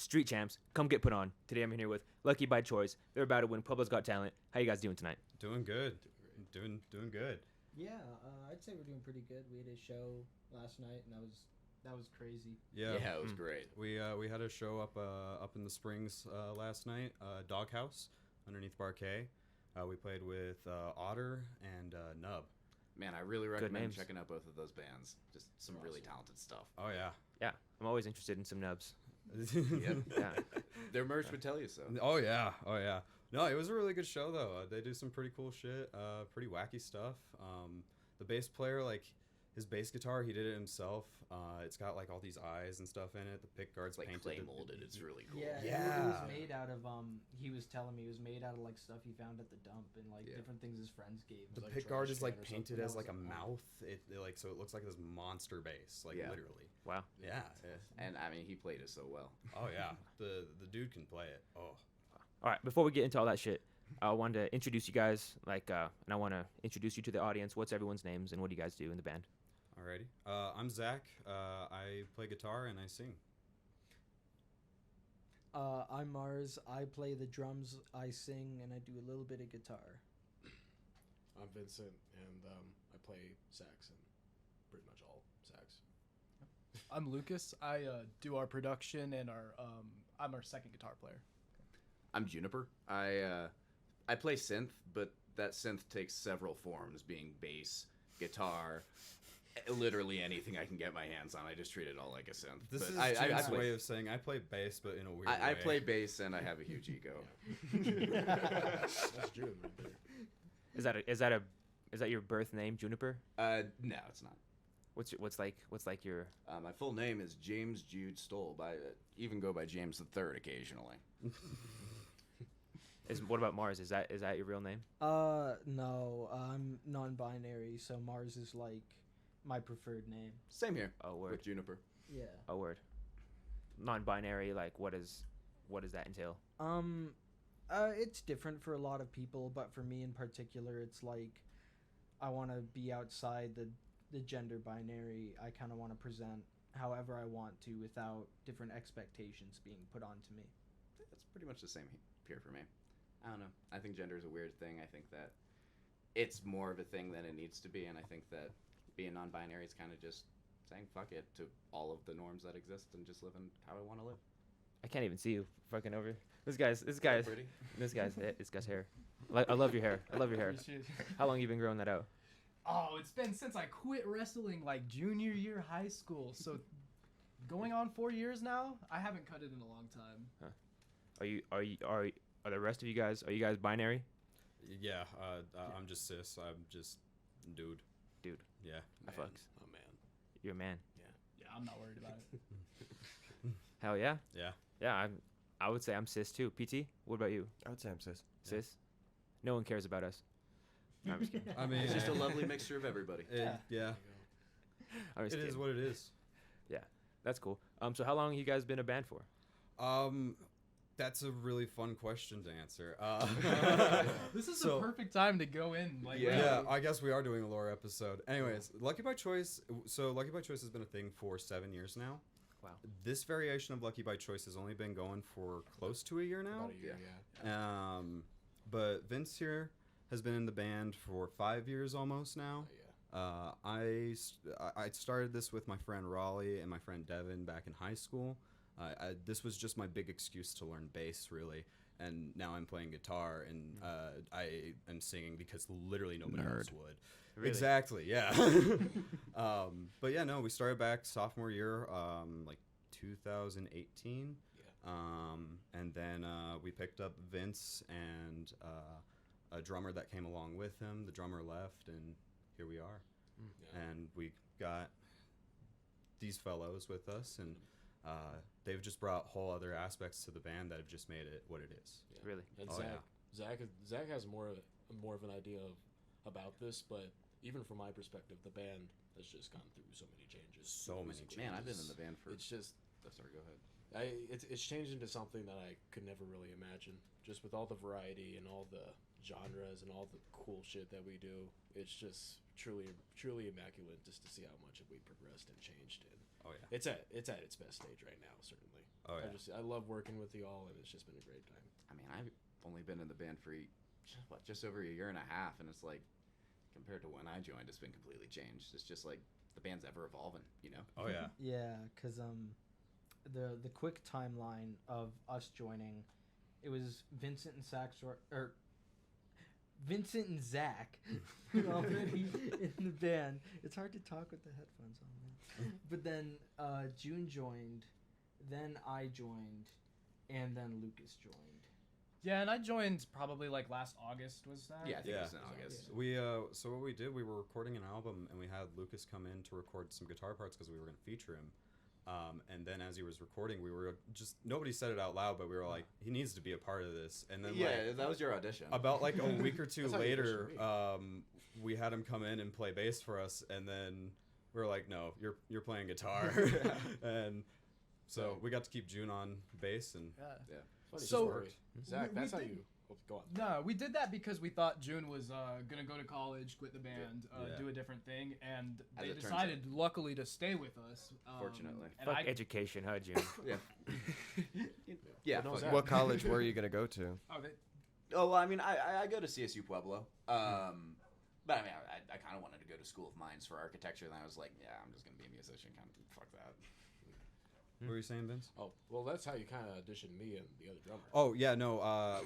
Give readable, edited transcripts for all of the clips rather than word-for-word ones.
Street Champs, come get put on. Today I'm here with Lucky by Choice. They're about to win Pueblo's Got Talent. How you guys doing tonight? Doing good. Doing good. Yeah, I'd say we're doing pretty good. We had a show last night, and that was crazy. Yeah, it was great. We had a show up in the Springs last night, Doghouse, underneath Bar K. We played with Otter and Nub. Man, I really recommend checking out both of those bands. Just some really talented stuff. Oh yeah. Yeah, I'm always interested in some nubs. Yep. Yeah. Their merch would tell you so. Oh yeah. No, it was a really good show though. They do some pretty cool shit, pretty wacky stuff. The bass player, like his bass guitar, he did it himself. It's got like all these eyes and stuff in it. The pick guard's like painted. clay molded. It's really cool. Yeah. It was made out of he was telling me it was made out of like stuff he found at the dump and like different things his friends gave him. The like pick guard is like painted as like a awesome. mouth. It like so it looks like this monster bass, like literally. Wow. Yeah. And I mean, he played it so well. Oh yeah. The dude can play it. Oh. All right, before we get into all that shit, I wanted to introduce you guys, and I want to introduce you to the audience. What's everyone's names and what do you guys do in the band? Alrighty. I'm Zach. I play guitar and I sing. I'm Mars. I play the drums, I sing, and I do a little bit of guitar. I'm Vincent, and I play sax and pretty much all sax. I'm Lucas. I do our production and I'm our second guitar player. I'm Juniper. I play synth, but that synth takes several forms, being bass, guitar, literally anything I can get my hands on. I just treat it all like a synth. This but is James' way of saying I play bass, but in a weird way. I play bass and I have a huge ego. That's June right there. Is that your birth name, Juniper? No, it's not. What's like your My full name is James Jude Stoll. Even go by James the Third occasionally. What about Mars? Is that your real name? No, I'm non-binary, so Mars is like my preferred name. Same here. Oh, word. With Juniper. Yeah. Oh, word. Non-binary, like what does that entail? It's different for a lot of people, but for me in particular, it's like I want to be outside the gender binary. I kind of want to present however I want to without different expectations being put onto me. That's pretty much the same here for me. I don't know. I think gender is a weird thing. I think that it's more of a thing than it needs to be, and I think that being non-binary is kind of just saying fuck it to all of the norms that exist and just living how I want to live. I can't even see you fucking over. This guy's Pretty. this guy's hair. I love your hair. I love your hair. How long you been growing that out? Oh, it's been since I quit wrestling like junior year high school. So going on 4 years now. I haven't cut it in a long time. Huh. Are the rest of you guys? Are you guys binary? Yeah. I'm just cis. I'm just dude. Dude. Yeah. I fucks. Oh man. You're a man. Yeah, I'm not worried about it. Hell yeah. Yeah. Yeah. I would say I'm cis too. PT. What about you? I would say I'm cis. Cis. No one cares about us. No, I'm just kidding. I mean, It's just a lovely mixture of everybody. Yeah. I'm just It is kidding. what it is. Yeah, that's cool. So how long have you guys been a band for? That's a really fun question to answer. This is So- the perfect time to go in. Like, Yeah, I guess we are doing a lore episode. Anyways, Lucky by Choice. So Lucky by Choice has been a thing for 7 years now. Wow. This variation of Lucky by Choice has only been going for close to a year now. About a year, yeah. But Vince here has been in the band for 5 years almost now. Yeah. I started this with my friend Raleigh and my friend Devin back in high school. This was just my big excuse to learn bass, really. And now I'm playing guitar, and I am singing because literally nobody else would. Really? Exactly, yeah. But yeah, no, we started back sophomore year, like 2018. Yeah. And then we picked up Vince and a drummer that came along with him. The drummer left, and here we are. Yeah. And we got these fellows with us, and they've just brought whole other aspects to the band that have just made it what it is. Yeah. Really? And Oh, Zach has more of an idea about this, but even from my perspective, the band has just gone through so many changes. So many changes. Man, I've been in the band for... It's just... Oh, sorry, go ahead. It's changed into something that I could never really imagine. Just with all the variety and all the genres and all the cool shit that we do. It's just truly immaculate just to see how much we progressed and changed. And Oh yeah. it's at its best stage right now, certainly. Oh yeah. I love working with you all, and it's just been a great time. I mean, I've only been in the band for just over a year and a half, and it's like compared to when I joined, it's been completely changed. It's just like the band's ever evolving, you know? Oh yeah. Yeah, because the quick timeline of us joining, it was Vincent and Vincent and Zach already in the band. It's hard to talk with the headphones on, man. But then June joined, then I joined, and then Lucas joined. Yeah, and I joined probably like last August. Was that? Yeah, I think Yeah. it was in August. We so what we did, we were recording an album, and we had Lucas come in to record some guitar parts because we were going to feature him. And then as he was recording, we were just, nobody said it out loud, but we were like, he needs to be a part of this. And then like, that was your audition. about like a week or two That's how you later, auditioned we had him come in and play bass for us, and then we were like, no, you're playing guitar. And so we got to keep June on bass, and Yeah. Funny So- story. Zach, we that's how did- you go on. No, we did that because we thought June was gonna go to college, quit the band, Yeah. do a different thing, and As they it turns decided, luckily, to stay with us. Fortunately. and Fuck I, education, huh, June? Yeah. Yeah. But no, fuck Zach- it. What college were you gonna go to? oh, they, Oh, well, I mean, I go to CSU Pueblo. But I mean, I kind of wanted to go to School of Mines for architecture, and I was like, yeah, I'm just gonna be a musician. Kind of fuck that. what were you saying, Vince? Oh, well, that's how you kind of auditioned me and the other drummer. Oh yeah, no.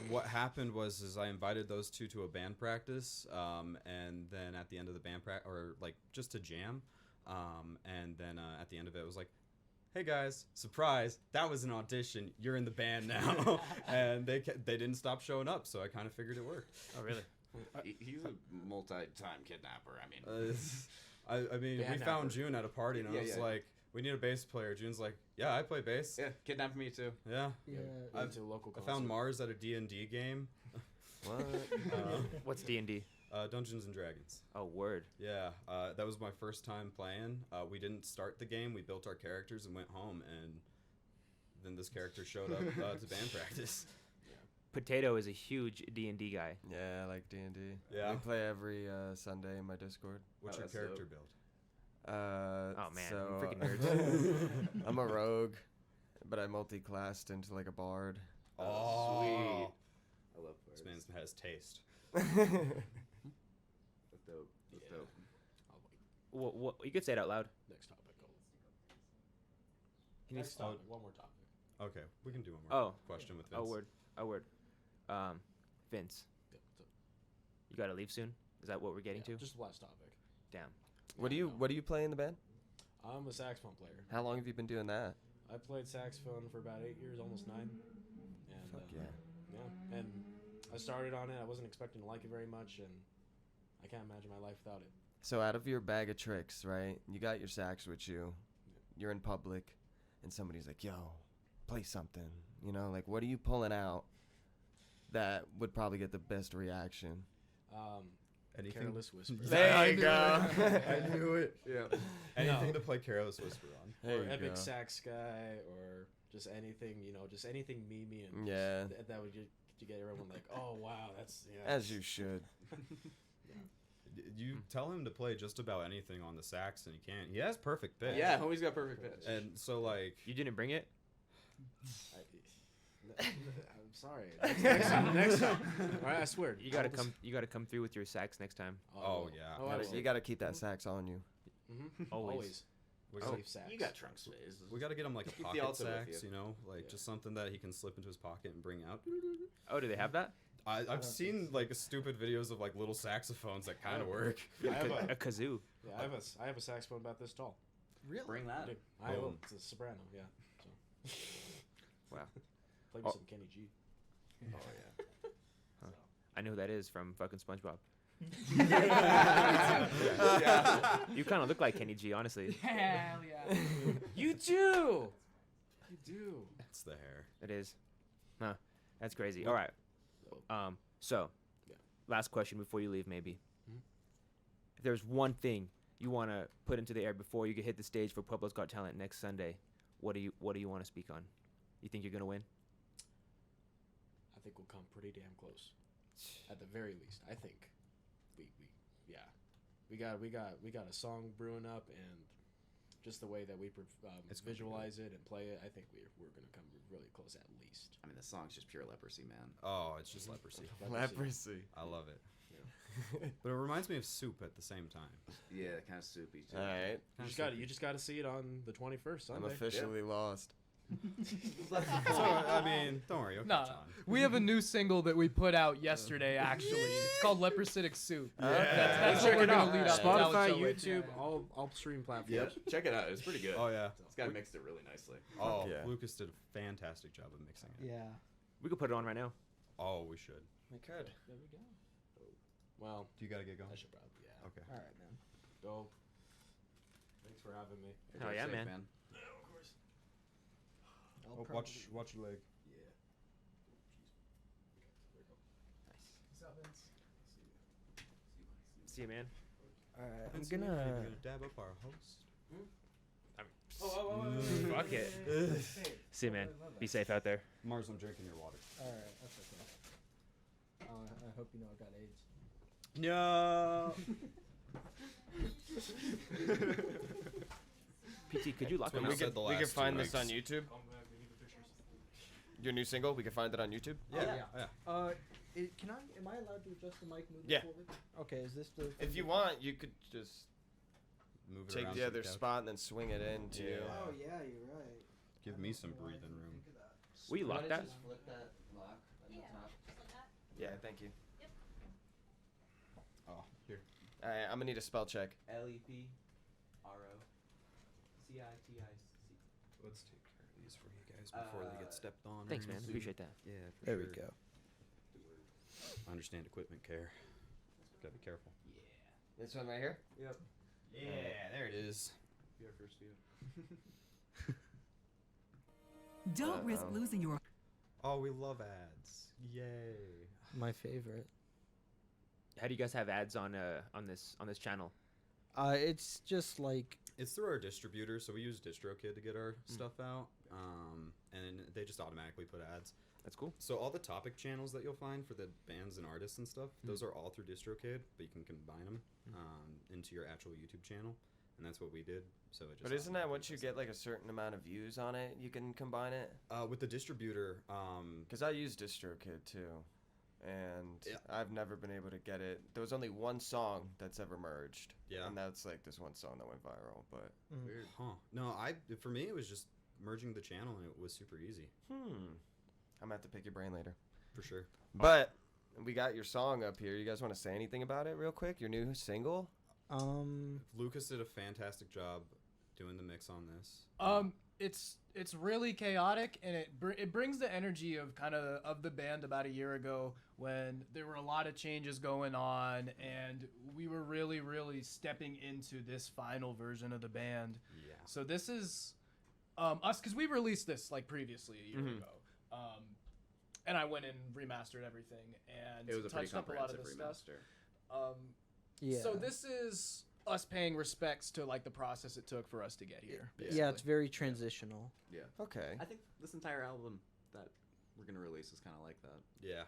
What happened was I invited those two to a band practice, and then at the end of the band practice, or like just to jam, and then at the end of it, it was like, "Hey guys, surprise! That was an audition. You're in the band now." And they didn't stop showing up, so I kind of figured it worked. Oh, really? He's a multi-time kidnapper. I mean, I mean, Band we found napper. June at a party, and I Yeah, was yeah. like, "We need a bass player." June's like, "Yeah, I play bass." yeah, kidnapped me too. Yeah. Yeah. Went to a local I concert. found Mars at a D&D game, What? What's D&D? Dungeons and Dragons. Oh, word. Yeah, that was my first time playing. We didn't start the game. We built our characters and went home, and then this character showed up to band practice. Potato is a huge D&D guy. Yeah, I like D&D. Yeah. We play every Sunday in my Discord. What's Oh, your that's character dope. build? Oh, man, So, freaking nerds. I'm a rogue, but I multi-classed into like a bard. Oh, Sweet. I love This birds. man has taste. That's dope. That's Yeah. dope. I'll wait. What you could say it out loud. Next topic. He needs- Next topic. One more topic. Okay, we can do one more Oh. question with Vince. Oh, word. Oh, word. Vince, Yeah, so- you gotta leave soon? Is that what we're getting yeah, to? just the last topic. Damn. What do Yeah, you no. What do you play in the band? I'm a saxophone player. How long have you been doing that? I played saxophone for about 8 years, almost 9. And Fuck yeah. yeah, and I started on it. I wasn't expecting to like it very much, and I can't imagine my life without it. So out of your bag of tricks, right? You got your sax with you. You're in public, and somebody's like, "Yo, play something." You know, like what are you pulling out that would probably get the best reaction? Anything? Careless Whisper. There you go. I knew it. Yeah. Anything No. to play Careless Whisper on. There or you Epic go. Sax Guy, or just anything, just anything memey, and Yeah. that would get everyone like, oh wow, that's yeah. As you should. You tell him to play just about anything on the sax, and he can't. He has perfect pitch. Yeah, homie's got perfect pitch. And so, like, You didn't bring it? I'm sorry. Next time. Next time. All right, I swear. You gotta come. You gotta come through with your sax next time. Oh, yeah. Oh, I will. You got to keep that sax on you. Always. we Safe got, sax. You got trunk space. we got to get him like a Keep the pocket alto with sax, you. you know, like Yeah. just something that he can slip into his pocket and bring out. Oh, do they have that? I've seen like stupid videos of like little saxophones that kind of work. I have a, A kazoo. yeah, I have a saxophone about this tall. Really? Bring I that. do. I will. Boom. It's a soprano. Yeah. So. Wow. Play me Oh. some Kenny G. Oh yeah. I know who that is from fucking SpongeBob. Yeah. You kind of look like Kenny G, honestly. Hell yeah. You do. You do. It's the hair. It is. Huh. That's crazy. All right. So, Yeah. last question before you leave, maybe. Mhm. If there's one thing you want to put into the air before you get hit the stage for Pueblo's Got Talent next Sunday, what do you want to speak on? You think you're gonna win? I think we'll come pretty damn close. At the very least, I think we got a song brewing up, and just the way that we visualize it and play it, I think we're gonna come really close at least. I mean, the song's just pure leprosy, man. Oh, it's just leprosy. Leprosy. I love it. But it reminds me of soup at the same time. Yeah, kind of soupy too. All right. You just gotta see it on the 21st Sunday. I'm officially lost. So, I mean, don't worry. You'll catch Nah, on. we have a new single that we put out yesterday. Actually, it's called Leprositic Soup. That's Check what we're it out. gonna lead up to Spotify, Talent Show with. YouTube, all stream platforms. Yep, check it out. It's pretty good. Oh yeah. This guy mixed it really nicely. Oh, yeah. Lucas did a fantastic job of mixing it. Yeah. We could put it on right now. Oh, we should. We could. There we go. Well, Do you gotta get going? I should probably Okay. All right, man. go. Thanks for having me. Hell yeah, Safe, man. I'll Oh, probably- watch your leg. Yeah. What's up, Vince? See you, man. All right, I'm Vince, you gonna. gonna dab up our host. Fuck it. See you, man. Be safe out there. Mars, I'm drinking your water. All right, that's okay. I hope you know I got AIDS. No. PT, could you lock That's what them we out? said the We can last find 2 this on weeks. YouTube. Your new single, we can find it on YouTube. Yeah. Can I? Am I allowed to adjust the mic moving Yeah. forward? Okay, is this the? If you want, you could just Move it take around the to other couch. spot and then swing it into. Yeah. Oh yeah, you're right. Give me some breathing room. Will you lock that? Flip that lock at the top. Just like that. Yeah, thank you. Oh, here. All right, I'm gonna need a spell check. LEPROCITIC. Let's take care of these for you guys before they get stepped on. or Thanks, man. anything. Appreciate that. Yeah, for There we sure. go. I understand equipment care. Gotta be careful. This one right here. Yep. Yeah, there it is. Be our first view. Don't risk losing your. Oh, we love ads. Yay. My favorite. How do you guys have ads on this channel? It's just like It's through our distributor, so we use DistroKid to get our stuff out, and they just automatically put ads. That's cool. So all the topic channels that you'll find for the bands and artists and stuff, those are all through DistroKid, but you can combine them into your actual YouTube channel, and that's what we did. So it just But isn't that automatically once you does get like a certain amount of views on it, you can combine it? that. With the distributor, Because I use DistroKid too, and Yeah. I've never been able to get it. There was only one song that's ever merged. Yeah. And that's like this one song that went viral. But weird, huh? No, for me it was just merging the channel, and it was super easy I'm gonna have to pick your brain later. for sure. But we got your song up here. You guys want to say anything about it real quick? Your new single? Lucas did a fantastic job doing the mix on this. It's really chaotic, and it brings the energy of of the band about a year ago when there were a lot of changes going on, and we were really stepping into this final version of the band. Yeah. So this is us, because we released this like previously a year ago, and I went and remastered everything and It was a pretty touched up a lot of comprehensive the stuff. remaster. yeah. So this is us paying respects to like the process it took for us to get here. Yeah, it's very transitional. Yeah. Okay. I think this entire album that we're gonna release is kind of like that. Yeah.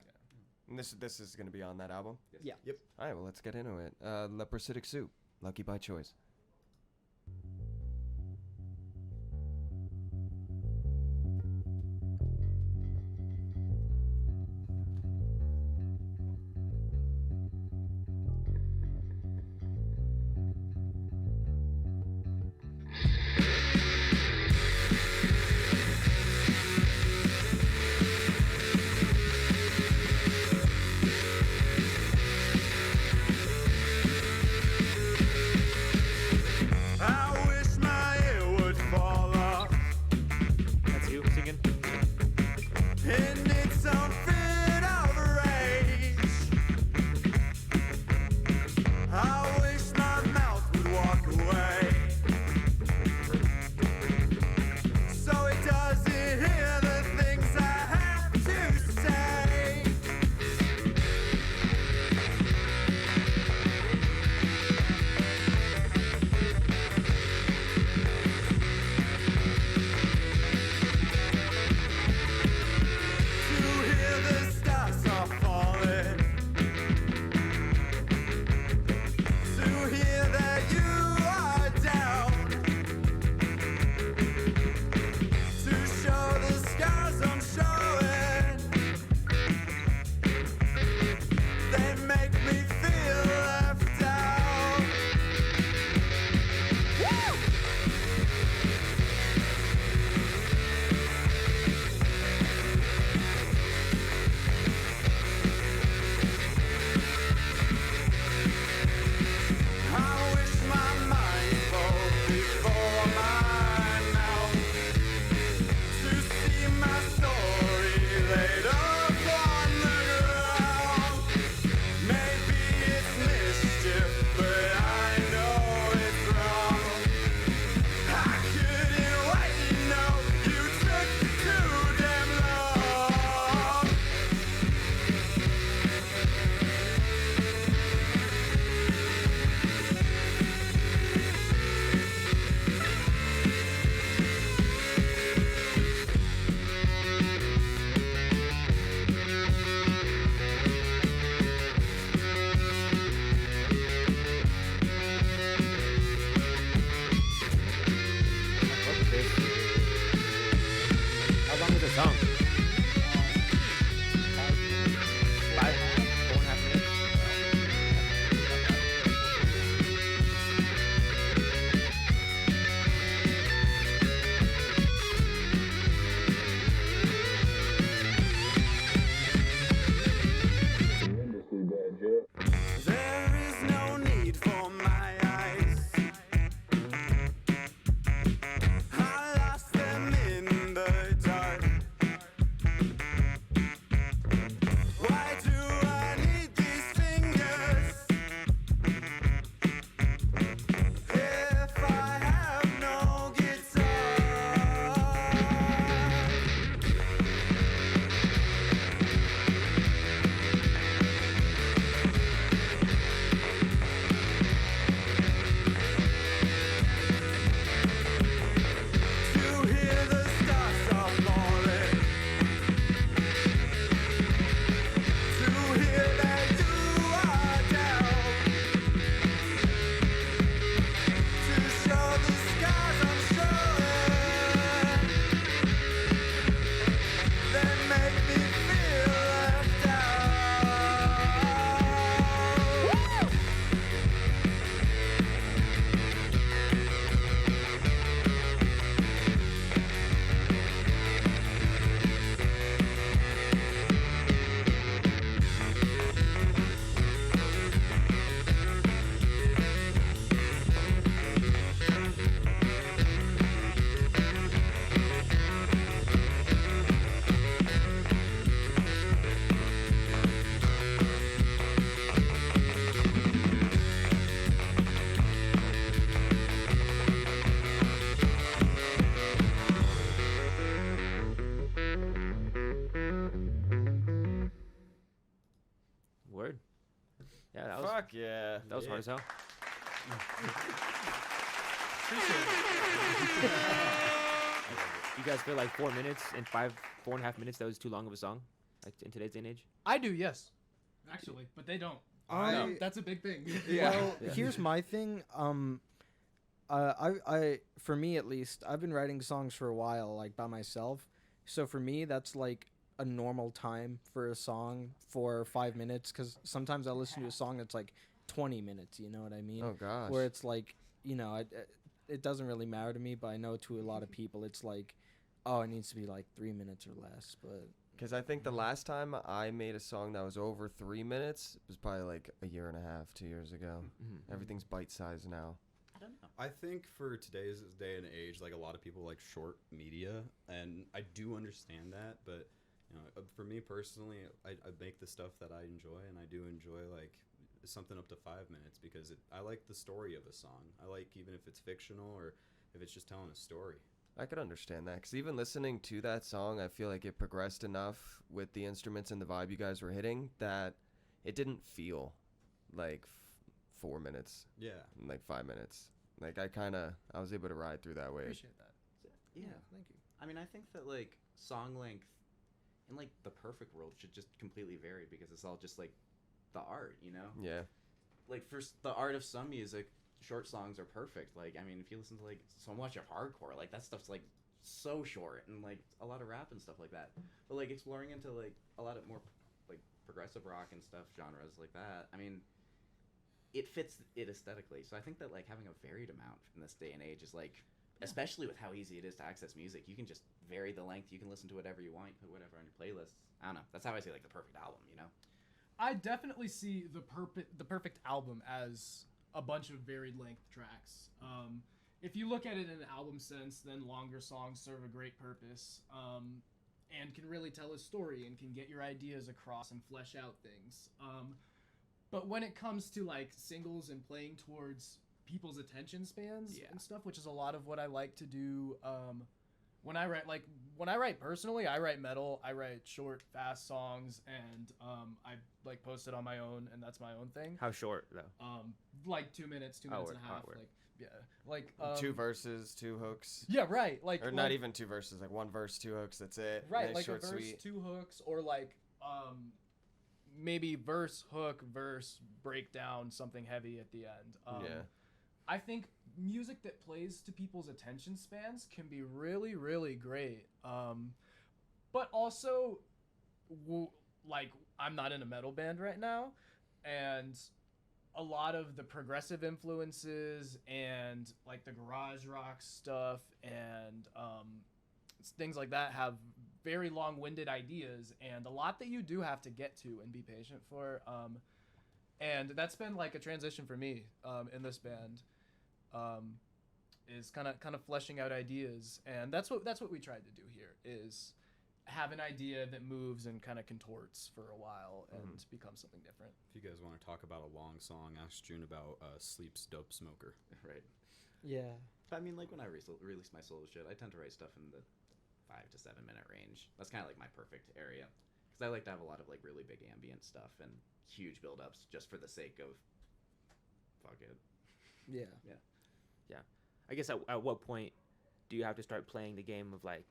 And this is gonna be on that album? Yes. Yeah. Yep. All right, well, let's get into it. Leprositic Soup, Lucky by Choice. song? 4.5 minutes. There is no need for my eyes. I lost them in the dark. Why do I need these fingers if I have no guitar? To hear the stars are falling, to hear that you are down, to show the scars I'm showing, that make me feel left out. Word. Yeah, that was Fuck yeah. that was hard as hell. You guys feel like 4 minutes and 4.5 minutes, that was too long of a song, like in today's day and age? I do, yes. Actually, but they don't. That's a big thing. Well, here's my thing. I for me at least, I've been writing songs for a while, like by myself. So for me, that's like a normal time for a song for 5 minutes. Because sometimes I listen to a song that's like 20 minutes. You know what I mean? Oh gosh. Where it's like, you know, it doesn't really matter to me, but I know to a lot of people, it's like, oh, it needs to be like 3 minutes or less. But Because I think the last time I made a song that was over 3 minutes was probably like a year and a half, 2 years ago. Mm-hmm. Everything's bite-sized now. I don't know. I think for today's day and age, like a lot of people like short media, and I do understand that. But you know, for me personally, I make the stuff that I enjoy, and I do enjoy like something up to 5 minutes because I like the story of a song. I like even if it's fictional or if it's just telling a story. I could understand that because even listening to that song, I feel like it progressed enough with the instruments and the vibe you guys were hitting that it didn't feel like 4 minutes, Yeah. like 5 minutes. Like I was able to ride through that wave. Appreciate that. Yeah. thank you. I mean, I think that like song length in like the perfect world should just completely vary because it's all just like the art, you know? Yeah. Like for the art of some music, short songs are perfect. Like, I mean, if you listen to like so much of hardcore, like that stuff's like so short, and like a lot of rap and stuff like that. But like exploring into like a lot of more like progressive rock and stuff genres like that, I mean, it fits it aesthetically. So I think that like having a varied amount in this day and age is like, especially with how easy it is to access music, you can just vary the length. You can listen to whatever you want, put whatever on your playlist. I don't know. That's how I see like the perfect album, you know? I definitely see the perfect album as a bunch of varied length tracks. If you look at it in an album sense, then longer songs serve a great purpose, and can really tell a story and can get your ideas across and flesh out things. But when it comes to like singles and playing towards people's attention spans and stuff, which is a lot of what I like to do. When I write personally, I write metal. I write short, fast songs, and I like post it on my own, and that's my own thing. How short though? Like 2 minutes, 2 minutes and a half. Word. Like, yeah, like 2 verses, 2 hooks. Yeah, right. Like, Or not even 2 verses, like 1 verse, 2 hooks. That's it. right. Nice, Like short, a verse, sweet. 2 hooks, or like maybe verse, hook, verse, breakdown, something heavy at the end. Yeah. I think music that plays to people's attention spans can be really, really great. But but also, like, I'm not in a metal band right now, and a lot of the progressive influences and like the garage rock stuff and things like that have very long-winded ideas and a lot that you do have to get to and be patient for. And that's been like a transition for me in this band. Is kind of fleshing out ideas, and that's what we tried to do here, is have an idea that moves and kind of contorts for a while and becomes something different. If you guys want to talk about a long song, ask June about Sleep's Dope Smoker. Right. Yeah. I mean, like when I release my solo shit, I tend to write stuff in the 5 to 7 minute range. That's kind of like my perfect area, because I like to have a lot of like really big ambient stuff and huge build-ups just for the sake of fuck it. Yeah. I guess at what point do you have to start playing the game of like,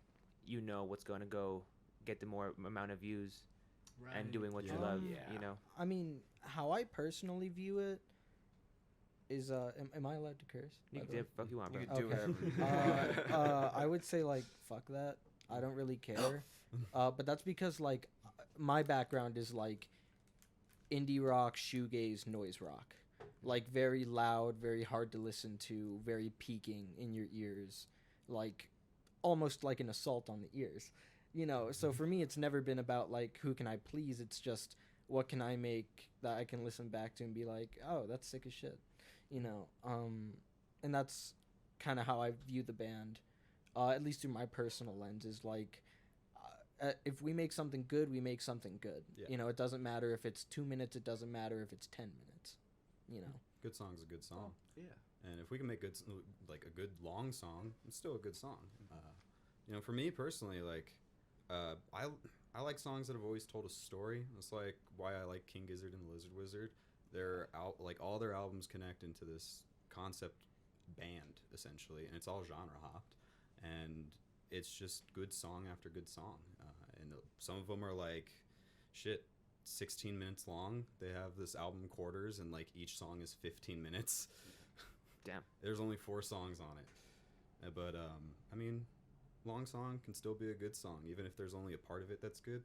you know what's going to go get the more amount of views and doing what you love, you know? I mean, how I personally view it is, am I allowed to curse? You can do what the fuck you want, bro. You can do whatever. I would say, like, fuck that. I don't really care. But that's because, like, my background is, like, indie rock, shoegaze, noise rock. Like, very loud, very hard to listen to, very peaking in your ears. Like, almost like an assault on the ears. You know, so for me, it's never been about, like, who can I please? It's just, what can I make that I can listen back to and be like, oh, that's sick as shit. You know, and that's kind of how I view the band, at least through my personal lens, is like, if we make something good, we make something good. Yeah. You know, it doesn't matter if it's 2 minutes, it doesn't matter if it's 10 minutes, you know. Good song's a good song. Yeah. And if we can make a good long song, it's still a good song. You know, for me personally, like, I like songs that have always told a story. That's like why I like King Gizzard and the Lizard Wizard. They're out, like, all their albums connect into this concept band essentially, and it's all genre hopped, and it's just good song after good song. And some of them are like, shit, 16 minutes long. They have this album Quarters, and like each song is 15 minutes. Damn. There's only 4 songs on it, but I mean, long song can still be a good song, even if there's only a part of it that's good.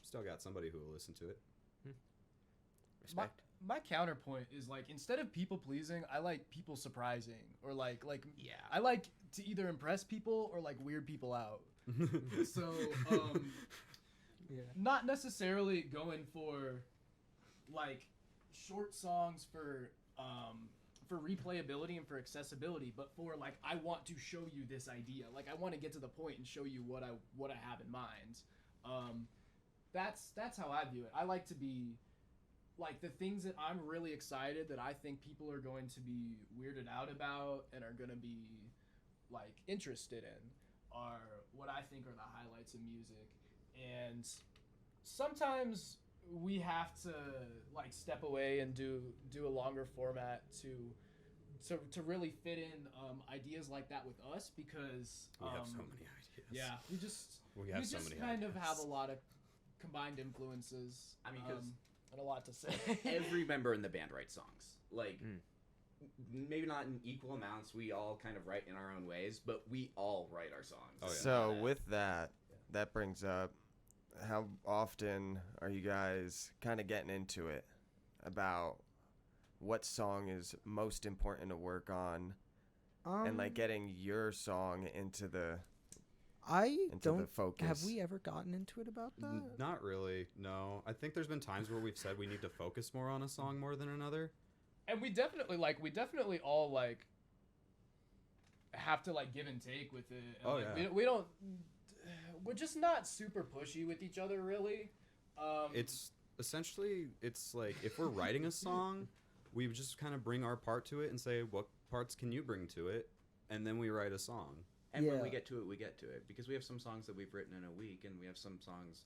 Still got somebody who will listen to it. Respect. My counterpoint is, like, instead of people pleasing, I like people surprising, or like I like to either impress people or like weird people out. So not necessarily going for like short songs for replayability and for accessibility, but for like, I want to show you this idea. Like, I want to get to the point and show you what I have in mind. That's how I view it. I like to be like, the things that I'm really excited that I think people are going to be weirded out about and are going to be like interested in are what I think are the highlights of music. And sometimes we have to like step away and do a longer format to really fit in ideas like that with us, because We have so many ideas. yeah, we have so just many kind of ideas. have a lot of combined influences. I mean, 'cause and a lot to say. every member in the band writes songs. Like, maybe not in equal amounts. We all kind of write in our own ways, but we all write our songs. Oh, yeah. So with that brings up, how often are you guys kind of getting into it about what song is most important to work on, and like getting your song into the the focus? Have we ever gotten into it about that? Not really, no. I think there's been times where we've said we need to focus more on a song more than another. And we definitely all like have to like give and take with it. And, Oh, like, yeah. we're just not super pushy with each other, really. It's essentially, it's like, if we're writing a song, we just kind of bring our part to it and say, what parts can you bring to it? And then we write a song. And when we Yeah. get to it, we get to it. Because we have some songs that we've written in a week, and we have some songs,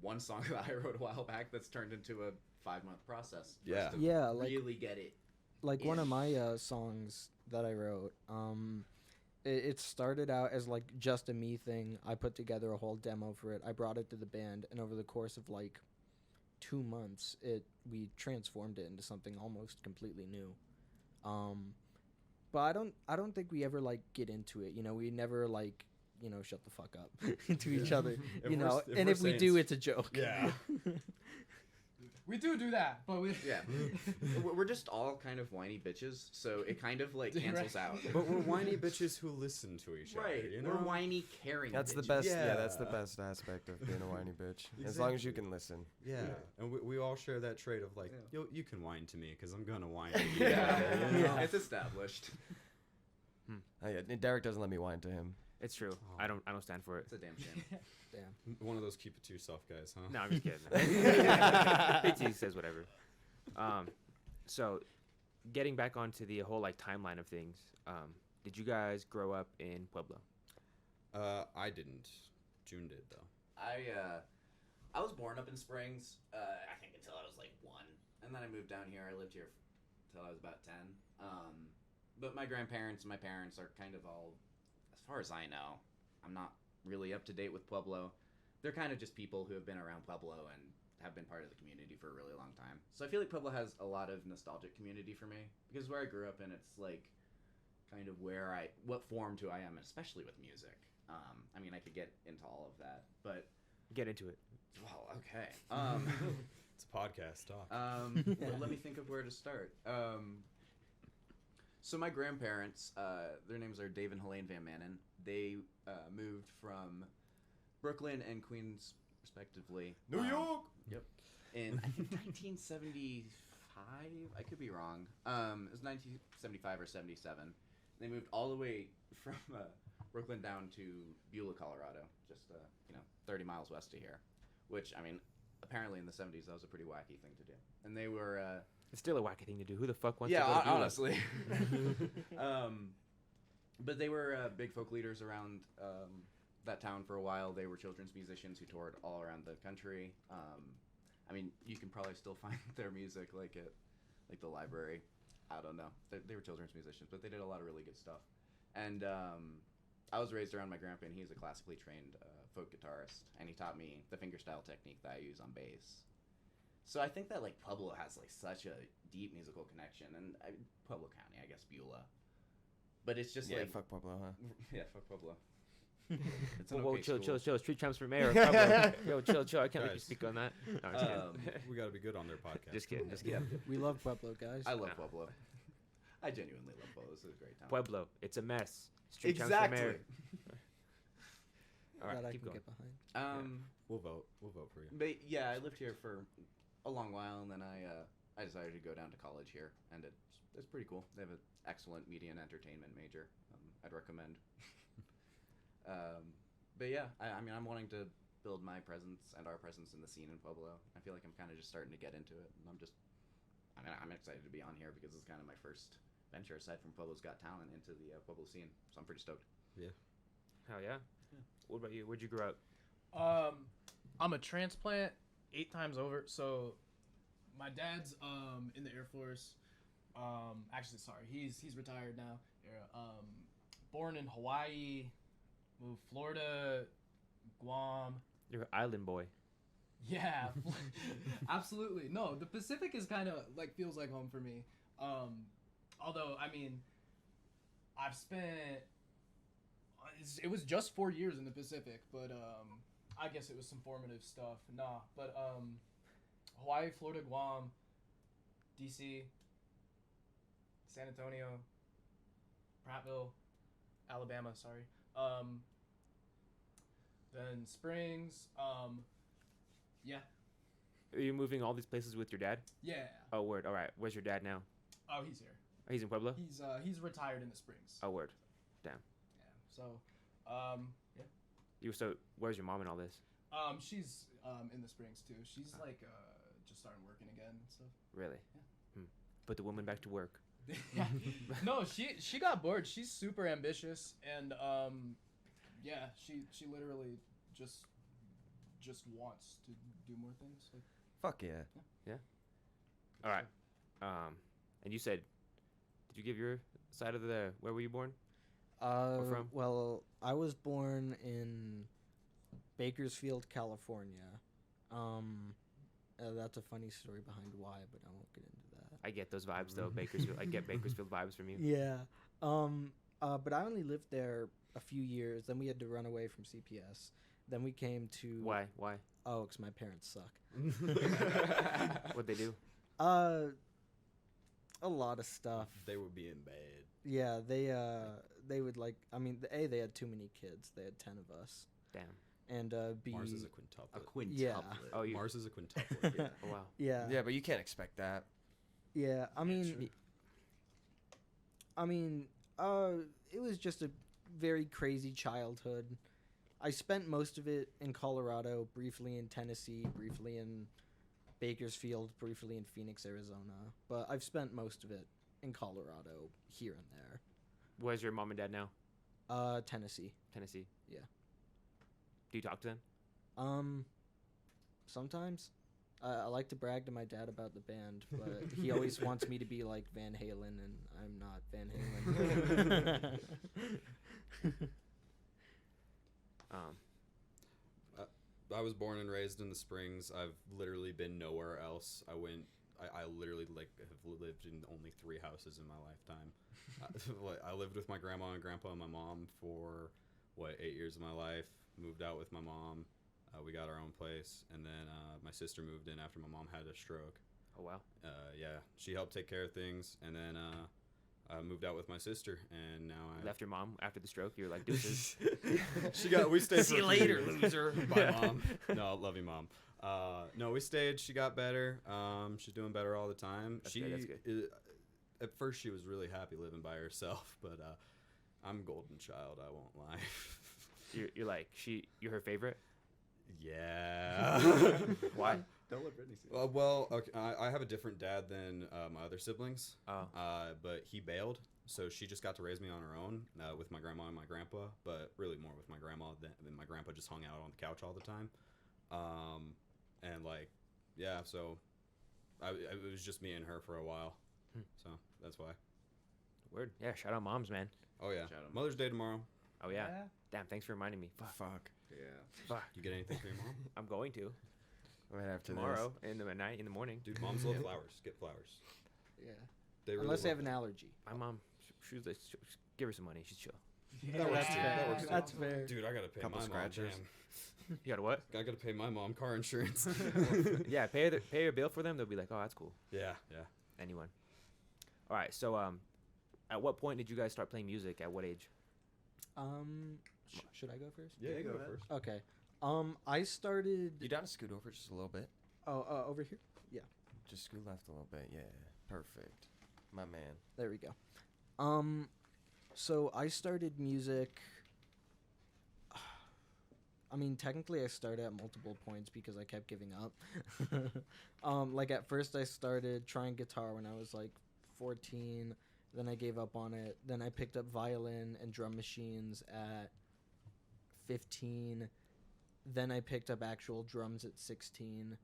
one song that I wrote a while back that's turned into a 5-month process. For Yeah. us to Yeah, like- really get it. Like, one of my songs that I wrote, it started out as like just a me thing. I put together a whole demo for it. I brought it to the band, and over the course of like 2 months, we transformed it into something almost completely new. But I don't think we ever like get into it. You know, we never like shut the fuck up to each other, If and we're if we saying do, it's a joke. Yeah. We do that, but Yeah. We're just all kind of whiny bitches, so it kind of like cancels out. But we're whiny bitches who listen to each other. Right. You know? We're whiny, caring That's the bitches. best. Yeah. Yeah, that's the best aspect of being a whiny bitch. As long as you can listen. Yeah. And we all share that trait of like, you can whine to me because I'm gonna whine to you. Yeah. It's established. Oh, yeah, Deryk doesn't let me whine to him. It's true. Oh. I don't stand for it. It's a damn shame. Damn. One of those keep it to yourself guys, huh? No, I'm just kidding. PT says whatever. So getting back onto the whole like timeline of things, did you guys grow up in Pueblo? I didn't. June did though. I was born up in Springs, I think until I was like 1. And then I moved down here. I lived here until I was about 10. But my grandparents and my parents are kind of all, as far as I know, I'm not really up to date with Pueblo. They're kind of just people who have been around Pueblo and have been part of the community for a really long time. So I feel like Pueblo has a lot of nostalgic community for me because where I grew up in, it's like kind of what form I am, especially with music. I mean, I could get into all of that, but Get into it. well, okay. It's a podcast talk. Well, let me think of where to start. So my grandparents, their names are Dave and Helene Van Manen. They moved from Brooklyn and Queens, respectively. New York. Yep. In I think 1975. I could be wrong. It was 1975 or 77. They moved all the way from Brooklyn down to Beulah, Colorado, just 30 miles west of here. Which I mean, apparently in the 70s that was a pretty wacky thing to do. And they were. It's still a wacky thing to do. Who the fuck wants to go to Beulah? Honestly. But they were big folk leaders around that town for a while. They were children's musicians who toured all around the country. I mean, you can probably still find their music like at the library. I don't know. They were children's musicians, but they did a lot of really good stuff. And I was raised around my grandpa, and he's a classically trained folk guitarist, and he taught me the fingerstyle technique that I use on bass. So I think that like Pueblo has like such a deep musical connection, and Pueblo County, I guess Beulah, but it's just like fuck Pueblo, huh? yeah, fuck Pueblo. It's an Whoa, okay chill. school. Street Champs for mayor. of Pueblo. Yo, chill. I can't let you Guys. speak on that. No, I'm just kidding. We got to be good on their podcast. Just kidding. Yeah, We love Pueblo, guys. I love Pueblo. I genuinely love Pueblo. This is a great town. Pueblo, it's a mess. Street Champs for mayor. All that right, I keep can going. get behind. We'll vote for you. But yeah, I lived here for a long while, and then I decided to go down to college here, and it's pretty cool. They have an excellent media and entertainment major. I'd recommend. But yeah, I mean, I'm wanting to build my presence and our presence in the scene in Pueblo. I feel like I'm kind of just starting to get into it, and I'm excited to be on here because it's kind of my first venture aside from Pueblo's Got Talent into the Pueblo scene. So I'm pretty stoked. Yeah. Hell yeah. What about you? Where'd you grow up? I'm a transplant 8 times over. So my dad's in the Air Force. Actually, sorry, he's retired now. Born in Hawaii, moved Florida, Guam. You're an island boy. Yeah, absolutely. No, the Pacific is kind of like feels like home for me. Although I mean, I've spent it was just 4 years in the Pacific, but I guess it was some formative stuff. But Hawaii, Florida, Guam, DC, San Antonio, Prattville, Alabama. Sorry. Then Springs. Yeah. Are you moving all these places with your dad? Yeah. Oh, word. All right. Where's your dad now? Oh, he's here. He's in Pueblo? He's retired in the Springs. Oh, word. Yeah. So, yeah. So, where's your mom in all this? She's in the Springs too. She's like just starting working again and stuff. Really? Yeah. Put the woman back to work. No, she got bored. She's super ambitious, and yeah, she literally just wants to do more things. Like, Fuck yeah. Yeah. All right. And you said, did you give your side of where were you born? From? Well, I was born in Bakersfield, California. That's a funny story behind why, but I won't get into that. I get those vibes though, Bakersfield. I get Bakersfield vibes from you. Yeah. But I only lived there a few years. Then we had to run away from CPS. Then we came to Why? Oh, because my parents suck. What'd they do? A lot of stuff. They would be in bed. Yeah, they would like. I mean, they had too many kids. They had 10 of us. Damn. And B. Mars is a quintuplet. A quintuplet. Yeah. Oh, you. Mars is a quintuplet. Yeah. Oh, wow. Yeah. Yeah, but you can't expect that. Yeah. I mean, it was just a very crazy childhood. I spent most of it in Colorado, briefly in Tennessee, briefly in Bakersfield, briefly in Phoenix, Arizona. But I've spent most of it in Colorado, here and there. Where's your mom and dad now? Tennessee. Tennessee. Yeah. Do you talk to them? Sometimes. I like to brag to my dad about the band, but he always wants me to be like Van Halen, and I'm not Van Halen. I was born and raised in the Springs. I've literally been nowhere else. I literally have lived in only 3 houses in my lifetime. I lived with my grandma and grandpa and my mom for 8 years of my life. Moved out with my mom. We got our own place, and then my sister moved in after my mom had a stroke. Oh, wow. Yeah, she helped take care of things, and then I moved out with my sister, and now I Left your mom after the stroke. You're like, deuces. We stayed. See for you a few later, years. loser. Bye, mom. No, love you, mom. No, we stayed. She got better. She's doing better all the time. That's good. At first, she was really happy living by herself, but I'm a golden child. I won't lie. You're like, you're her favorite? Yeah. Why? Don't let Brittany see it. Well, okay, I have a different dad than my other siblings. Oh. But he bailed, so she just got to raise me on her own with my grandma and my grandpa. But really more with my grandma than my grandpa just hung out on the couch all the time. And like, yeah, so it was just me and her for a while. So that's why. Word. Yeah, shout out moms, man. Oh yeah. Shout 'em. Mother's Day tomorrow. Oh, yeah. Damn, thanks for reminding me. Fuck. Yeah. Fuck. You get anything for your mom? I'm going to. Right after Tomorrow, in the night, in the morning. Dude, moms love flowers. Get flowers. Yeah. They really Unless they love have an allergy. My mom, she's like, give her some money. She's chill. Yeah, works that's too. fair. That works too. That's fair. Dude, I gotta pay Couple my scratchers. mom. Damn. You got a what? I gotta pay my mom car insurance. Yeah, pay a bill for them. They'll be like, oh, that's cool. Yeah. Anyone. All right, so at what point did you guys start playing music? At what age? Should I go first? Yeah, you go go ahead. first. Okay. I started. You down to scoot over just a little bit? Over here. Just scoot left a little bit. Yeah. Perfect. My man. There we go. So I started music. I mean, technically, I started at multiple points because I kept giving up. Like at first, I started trying guitar when I was like 14. Then I gave up on it. Then I picked up violin and drum machines at 15. Then I picked up actual drums at 16,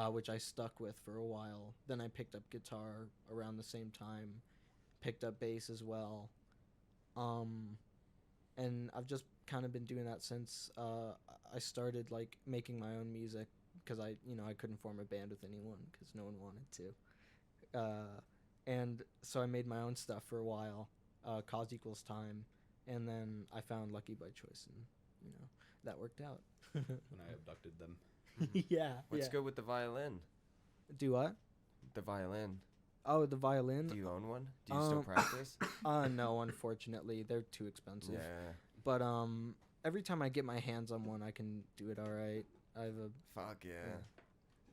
which I stuck with for a while. Then I picked up guitar around the same time. Picked up bass as well. And I've just kind of been doing that since I started like making my own music because I couldn't form a band with anyone because no one wanted to. And so I made my own stuff for a while, Cause Equals Time, and then I found Lucky by Choice, and that worked out. When I abducted them. Yeah. What's good with the violin? Do what? The violin. Oh, the violin. Do you own one? Do you still practice? No, unfortunately, they're too expensive. Yeah. But every time I get my hands on one, I can do it all right. I have a Fuck yeah.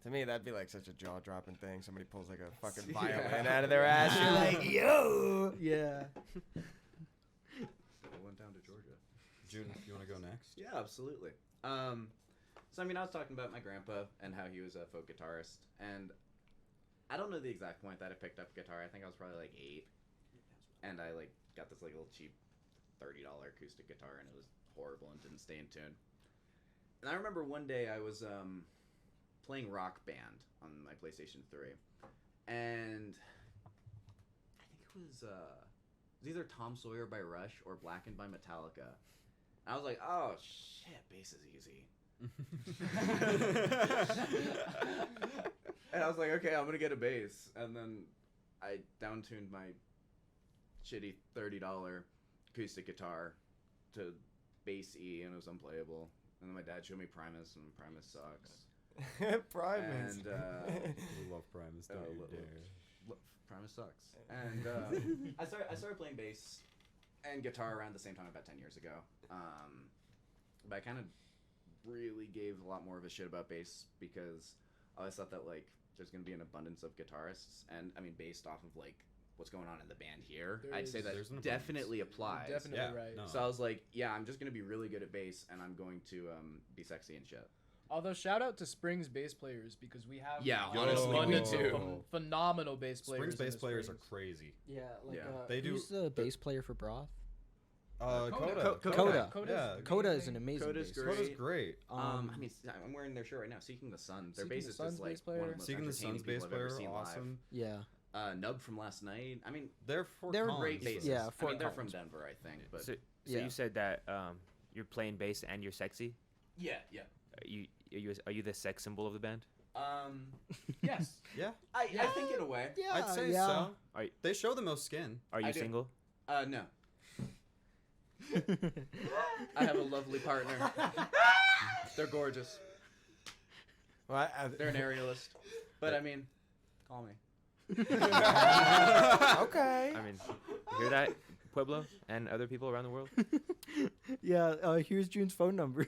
To me, that'd be like such a jaw-dropping thing. Somebody pulls like a fucking violin out of their ass. You're like, yo. yeah. So I went down to Georgia. June, you want to go next? Yeah, absolutely. So I mean, I was talking about my grandpa and how he was a folk guitarist, and I don't know the exact point that I picked up guitar. I think I was probably like 8, and I like got this like little cheap $30 acoustic guitar, and it was horrible and didn't stay in tune. And I remember one day I was playing Rock Band on my PlayStation 3, and I think it was either Tom Sawyer by Rush or Blackened by Metallica. I was like, oh shit, bass is easy. And I was like, okay, I'm gonna get a bass. And then I down-tuned my shitty $30 acoustic guitar to base E and it was unplayable. And then my dad showed me Primus, and Primus sucks. Primus. And We love Primus. Don't you dare. Primus sucks. And I started playing bass and guitar around the same time about 10 years ago. But I kind of really gave a lot more of a shit about bass because I always thought that like there's gonna be an abundance of guitarists, and I mean based off of like what's going on in the band here, I'd say that definitely applies. Definitely right. No. So I was like, yeah, I'm just gonna be really good at bass, and I'm going to be sexy and shit. Although shout out to Springs bass players because we have honestly, abundance we of do. Phenomenal bass players. Springs in bass the players are Springs. crazy. Yeah, like Yeah. They do. Who's the bass player for Broth? Coda. Coda. Yeah. Coda is an amazing Coda's bass. great. Coda's great. I mean, I'm wearing their shirt right now. Seeking the Sun. Their Seeking bass the is Sun's just like bass one of player. the most Seeking the entertaining Sun's bass people I've ever player, seen awesome. Yeah. live. Nub from last night. I mean, They're great bassists. Yeah, I Fort mean, they're from Collins. Denver, I think. But So Yeah. you said that you're playing bass and you're sexy. yeah. Are you the sex symbol of the band? Yes. Yeah, I think in a way. Yeah, I'd say yeah. so. Are, They show the most skin. are you I do. single? No. I have a lovely partner. They're gorgeous. Well, They're an aerialist. But I mean, call me. okay. I mean, you hear that, Pueblo and other people around the world? Yeah, here's June's phone number.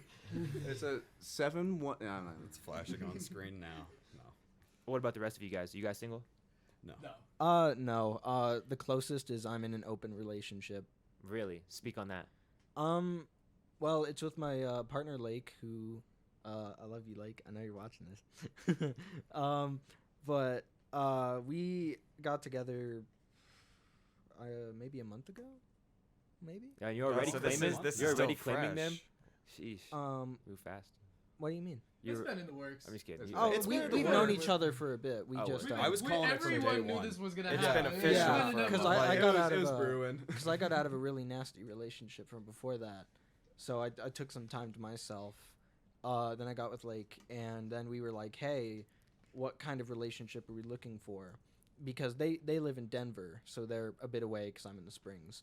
It's a 7-1. No. It's flashing on screen now. No. What about the rest of you guys? Are you guys single? No. No. No. The closest is I'm in an open relationship. Really? Speak on that. Well, it's with my partner Lake, who I love you, Lake. I know you're watching this. But we got together maybe a month ago. Maybe. Yeah, you're already so claiming. this You're is already still claiming fresh. them. Sheesh. Move fast. What do you mean? It's been in the works. I'm just kidding. Oh, It's been we've in the known works. each other for a bit. We Oh, just okay. I was calling it from day Everyone knew one. this was gonna It's happen. been official Yeah, for a because month. I got out it was of brewing. because I got out of a really nasty relationship from before that, so I took some time to myself. Then I got with Lake, and then we were like, hey, what kind of relationship are we looking for? Because they live in Denver, so they're a bit away because I'm in the Springs.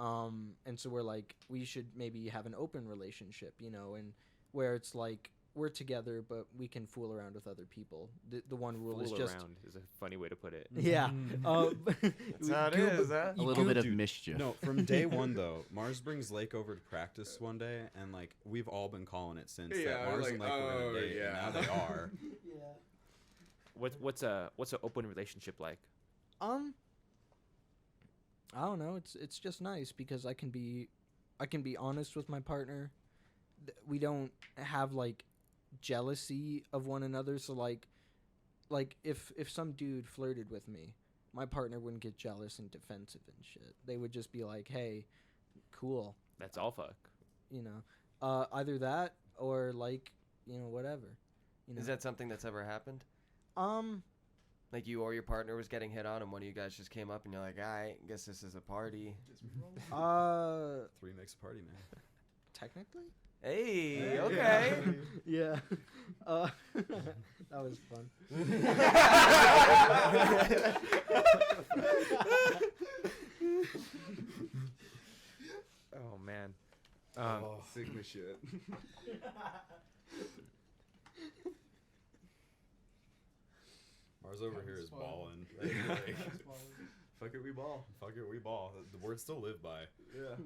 And so we're like, we should maybe have an open relationship, you know, and where it's like we're together, but we can fool around with other people. The one rule is Fool just around is a funny way to put it. yeah. That's how it is, huh? A little bit of mischief. No, from day one though, Mars brings Lake over to practice one day, and like we've all been calling it since Yeah, that Mars like, and Lake were oh, gonna date, and yeah. now they are. What's an open relationship like? I don't know. It's just nice because I can be honest with my partner. We don't have like jealousy of one another. So like if some dude flirted with me, my partner wouldn't get jealous and defensive and shit. They would just be like, "Hey, cool." That's all fuck. You know, either that or like, you know, whatever. You know? Is that something that's ever happened? Like you or your partner was getting hit on, and one of you guys just came up, and you're like, "I guess this is a party." Three makes a party, man. Technically. Hey, okay. Yeah. That was fun. Oh man. Sigma shit. Mars over here is fun. balling. Fuck it, we ball. Fuck it, we ball. The words still live by. Yeah.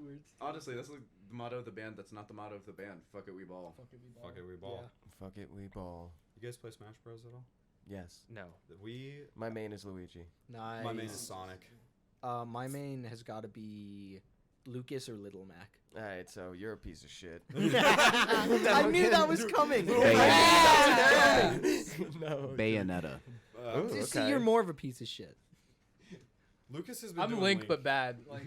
Honestly, that's like the motto of the band. That's not the motto of the band. Fuck it, we ball. Fuck it, we ball. Fuck it, we ball. You guys play Smash Bros at all? Yes. No. My main is Luigi. Nice. My main is Sonic. My main has got to be Lucas or Little Mac. All right, so you're a piece of shit. I knew that was coming. Bayonetta. You see, you're more of a piece of shit. Lucas has been I'm doing Link, but bad. Like,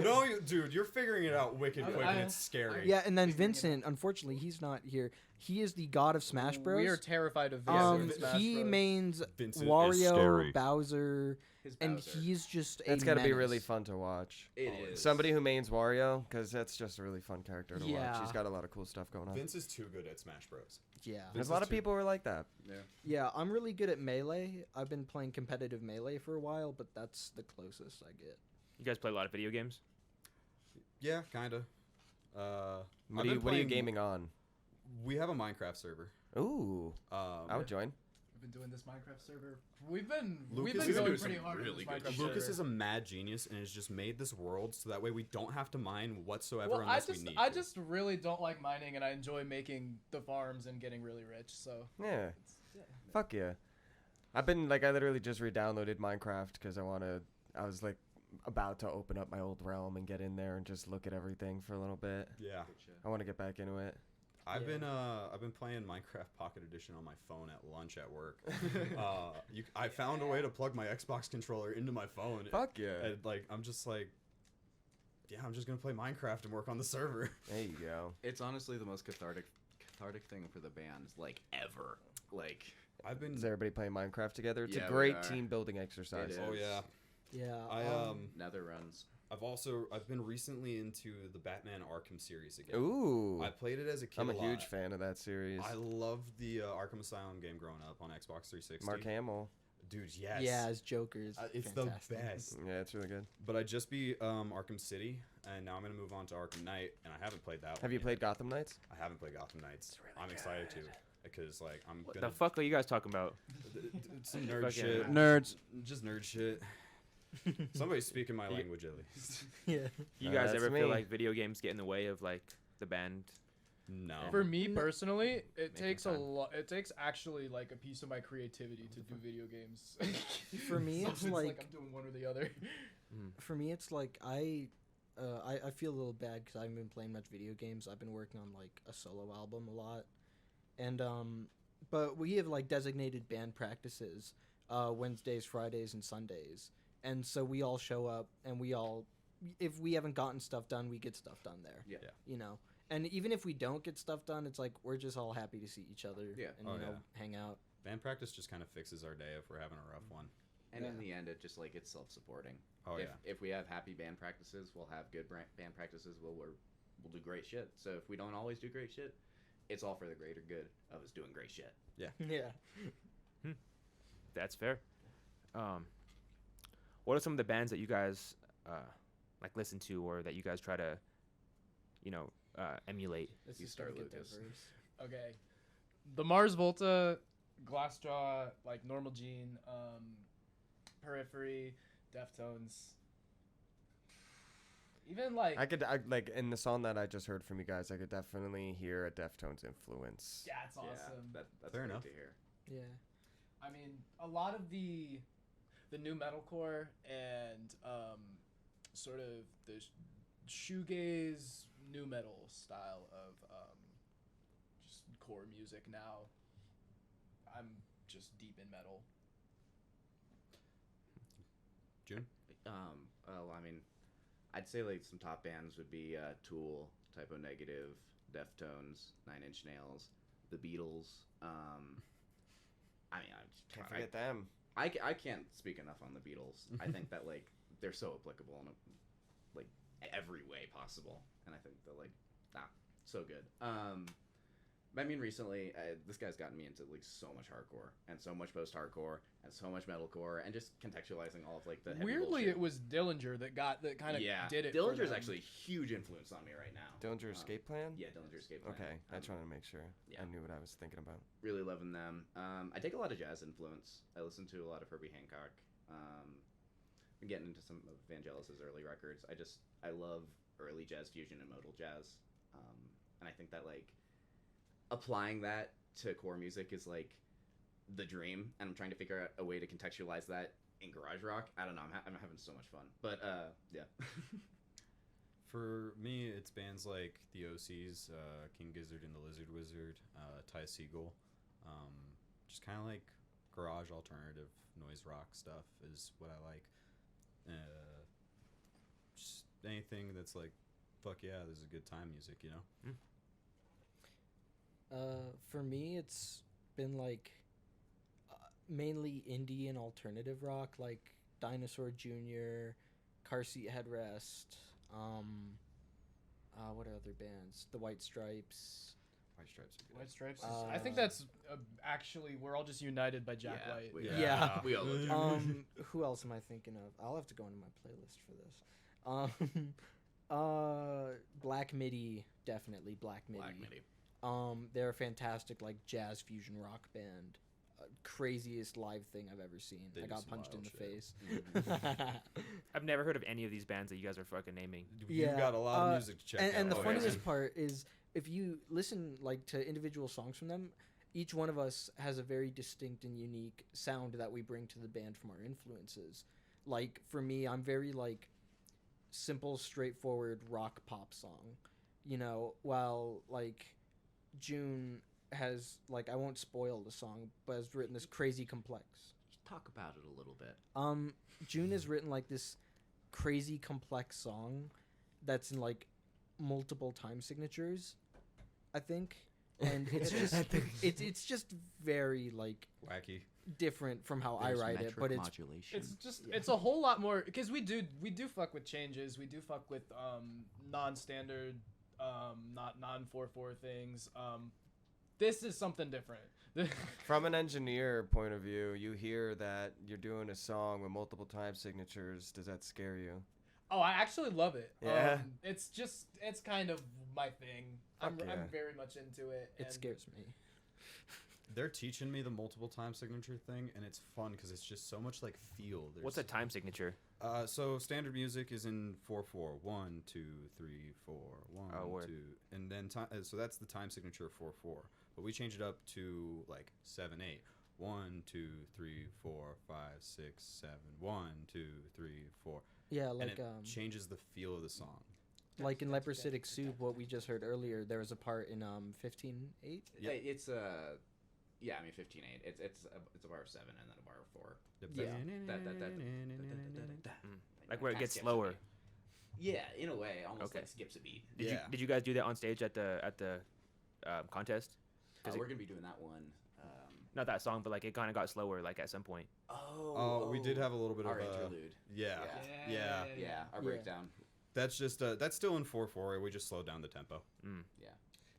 No, dude, you're figuring it out wicked quick, and it's scary. Yeah, and then Vincent, unfortunately, he's not here. He is the god of Smash Bros. we are terrified of Vincent. in Smash He Bros. mains Vincent is Wario, scary. Bowser, His and Bowser. he's just That's a got to be menace. really fun to watch. It is. Somebody who mains Wario, because that's just a really fun character to watch. Yeah. He's got a lot of cool stuff going on. Vince is too good at Smash Bros. Yeah. There's a lot of people who are like that. Yeah. Yeah, I'm really good at Melee. I've been playing competitive Melee for a while, but that's the closest I get. You guys play a lot of video games? Yeah, kinda. What are you gaming on? We have a Minecraft server. Ooh, I would join. We've been doing this Minecraft server. We've been Lucas is going doing pretty some hard. really With this good Minecraft shit. Lucas server. is a mad genius and has just made this world so that way we don't have to mine whatsoever Well, unless we need I to. just really don't like mining, and I enjoy making the farms and getting really rich. So Yeah. yeah. Fuck yeah. I've been I literally just re-downloaded Minecraft because I was like about to open up my old realm and get in there and just look at everything for a little bit. Yeah. I want to get back into it. I've been playing Minecraft Pocket Edition on my phone at lunch at work. I found a way to plug my Xbox controller into my phone. Fuck yeah. And I'm just I'm just gonna play Minecraft and work on the server. There you go. It's honestly the most cathartic thing for the band, ever. Is everybody playing Minecraft together? It's Yeah, a we great are. team building exercise. It Oh is. yeah. Yeah. Nether runs. I've been recently into the Batman Arkham series again. Ooh. I played it as a kid. I'm a lot. huge fan of that series. I loved the Arkham Asylum game growing up on Xbox 360. Mark Hamill. Dude, yes. Yeah, as Joker's. It's fantastic. the best. Yeah, it's really good. But I just beat Arkham City, and now I'm gonna move on to Arkham Knight, and I haven't played that one. Have you yet. played Gotham Knights? I haven't played Gotham Knights. I'm excited to, because I'm What gonna. the fuck are you guys talking about? Some nerd Fucking shit. Nerds. Just nerd shit. Somebody's speaking my language at least. Yeah. You guys That's ever feel me. like video games get in the way of the band? No. For me personally, it Making takes a time. lot. It takes actually a piece of my creativity to do video games. For me, So it's I'm like doing one or the other. for me, it's like I feel a little bad because I haven't been playing much video games. I've been working on a solo album a lot, and but we have designated band practices, Wednesdays, Fridays, and Sundays, and so we all show up and if we haven't gotten stuff done, we get stuff done there. Yeah. You know, and even if we don't get stuff done, it's we're just all happy to see each other. Yeah. And Oh, hang out. Band practice just kind of fixes our day if we're having a rough one. And in Yeah. the end, it just it's self-supporting. Oh If we have happy band practices, we'll have good band practices. We'll do great shit. So if we don't always do great shit, it's all for the greater good of us doing great shit. Yeah. Yeah. That's fair. What are some of the bands that you guys listen to or that you guys try to, emulate? Let's You just start, get Lucas. diverse. Okay, the Mars Volta, Glassjaw, Normal Gene, Periphery, Deftones. Even In the song that I just heard from you guys, I could definitely hear a Deftones influence. yeah, it's awesome. That's Fair great enough. to hear. Yeah. I mean, a lot of the new metalcore and sort of the shoegaze new metal style of just core music now. I'm just deep in metal. June? Well, I mean, I'd say some top bands would be Tool, Typo Negative, Deftones, Nine Inch Nails, The Beatles. I mean, Can't forget them. I can't speak enough on the Beatles. I think that they're so applicable in every way possible, and I think they're so good. I mean, recently this guy's gotten me into so much hardcore and so much post-hardcore and so much metalcore and just contextualizing all of the heavy Weirdly, bullshit. it was Dillinger that kind of did it. for Dillinger's them. actually a huge influence on me right now. Dillinger Escape Plan? Yeah, Dillinger Escape Plan. Okay, I just wanted to make sure yeah. I knew what I was thinking about. Really loving them. I take a lot of jazz influence. I listen to a lot of Herbie Hancock. Been getting into some of Vangelis's early records. I love early jazz fusion and modal jazz. And I think that applying that to core music is the dream, and I'm trying to figure out a way to contextualize that in garage rock. I don't know. I'm having so much fun. But yeah. For me, it's bands like the OCs, King Gizzard and the Lizard Wizard, Ty Segall. Just kind of garage alternative noise rock stuff is what I like. Just anything that's fuck yeah, there's a good time music, you know? For me, it's been mainly indie and alternative rock, like Dinosaur Jr., Car Seat Headrest. What other bands? The White Stripes. White Stripes are good. White Stripes. Uh, I think that's actually we're all just united by Jack White. Yeah. We all love Jack White. Who else am I thinking of? I'll have to go into my playlist for this. Black Midi, definitely Black Midi. Black Midi. They're a fantastic like jazz fusion rock band. Craziest live thing I've ever seen. They I do got some punched in wild the shit. face. I've never heard of any of these bands that you guys are fucking naming. You got a lot of music to check out. And the Oh, yeah. funniest part is if you listen like to individual songs from them, each one of us has a very distinct and unique sound that we bring to the band from our influences. Like for me, I'm very like simple, straightforward rock pop song, you know, while like June has like I won't spoil the song, but has written this crazy complex. Talk about it a little bit. June has written like this crazy complex song that's in like multiple time signatures, I think. And it's just it's just very like Wacky. different from how I write it, but modulation. It's just it's a whole lot more because we do fuck with changes. We do fuck with non-standard, not non-4/4 things. This is something different. From an engineer point of view, you hear that you're doing a song with multiple time signatures. Does that scare you? Oh, I actually love it. Yeah. It's kind of my thing. I'm yeah. very much into it. it scares me. They're teaching me the multiple time signature thing, and it's fun because it's just so much like feel. What's a time signature? So standard music is in 4/4. 1, 2, 3, 4. 1, Oh, word. 2, and then so that's the time signature of 4/4. But we change it up to like 7/8. 1, 2, 3, 4, 5, 6, 7. 1, 2, 3, 4. Yeah, And like it changes the feel of the song. like in Leprosaic Soup, what we just heard earlier, there was a part in 15/8. Yep. It's yeah, I mean 15/8. It's a bar of 7 and then a bar of 4. Like where it Kinda gets skips a slower. beat. Yeah, in a way, almost Okay. like skips a beat. Did you guys do that on stage at the contest? We're gonna be doing that one. Not that song, but like it kind of got slower like at some point. Oh, we did have a little bit our of a interlude. Yeah. Our breakdown. That's just that's still in 4/4. We just slowed down the tempo. Yeah.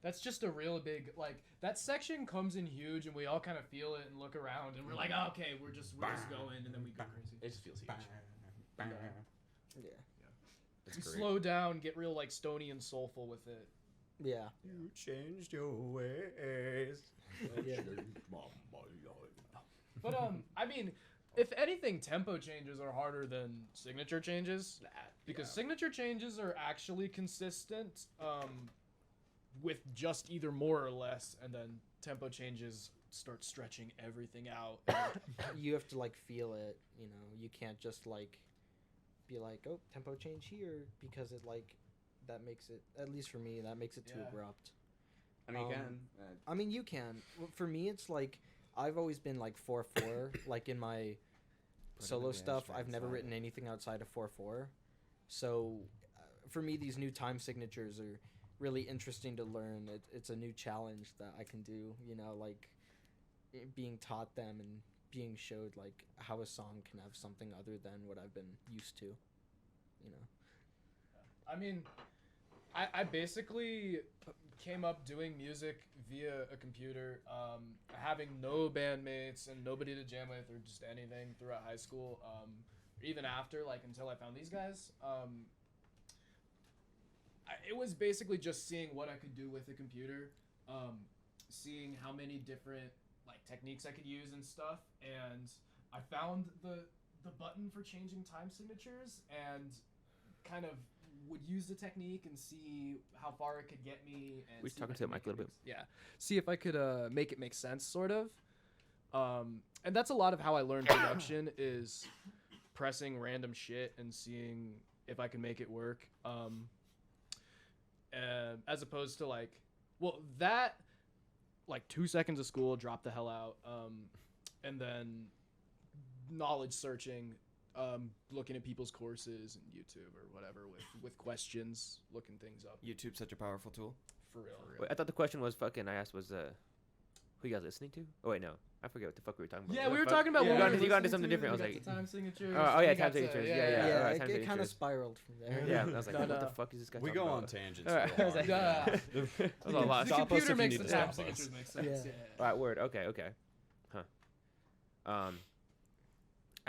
That's just a real big like that section comes in huge and we all kind of feel it and look around and we're like, oh, okay, we're just going and then we go crazy. It just feels huge. Yeah. It's We great. slow down, get real like stony and soulful with it. Yeah. You changed your ways. Yeah. But I mean, if anything, tempo changes are harder than signature changes because signature changes are actually consistent with just either more or less, and then tempo changes start stretching everything out. You have to like feel it, you know. You can't just like be like, oh, tempo change here, because it like that makes it, at least for me, that makes it too abrupt. I mean, I mean, you can. Well, for me, it's like I've always been like 4/4. Like in my solo stuff, I've never written anything outside of 4/4. So for me, these new time signatures are really interesting to learn. It's a new challenge that I can do. You know, like being taught them and being showed like how a song can have something other than what I've been used to. You know. I mean, I basically came up doing music via a computer, having no bandmates and nobody to jam with or just anything throughout high school, even after, like, until I found these guys. It was basically just seeing what I could do with a computer, seeing how many different, like, techniques I could use and stuff, and I found the button for changing time signatures and kind of would use the technique and see how far it could get me. And We should talk into the mic a little bit. Yeah, see if I could make it make sense, sort of. And that's a lot of how I learned production is pressing random shit and seeing if I can make it work. As opposed to like, well, that like 2 seconds of school, drop the hell out, and then knowledge searching. Looking at people's courses and YouTube or whatever with questions, looking things up. YouTube's such a powerful tool. For real. Wait, I thought the question was fucking. I asked was who you guys listening to? Oh wait, no, I forget what the fuck we were talking about. Yeah, What we the were fuck? talking about. You what got we into- were you got into listening something to, different. I was we like, got to time signatures. oh yeah, we time got to- signatures. Yeah. Yeah, time it kind of signatures. spiraled from there. Yeah, I was like, No, what no. the fuck is this guy We talking go about? on tangents. Alright, real I was like, hard. That was a lot. The Stop us computer if you makes need the to time stop us. signatures make sense. Yeah. Yeah. All right, word. Okay. Huh.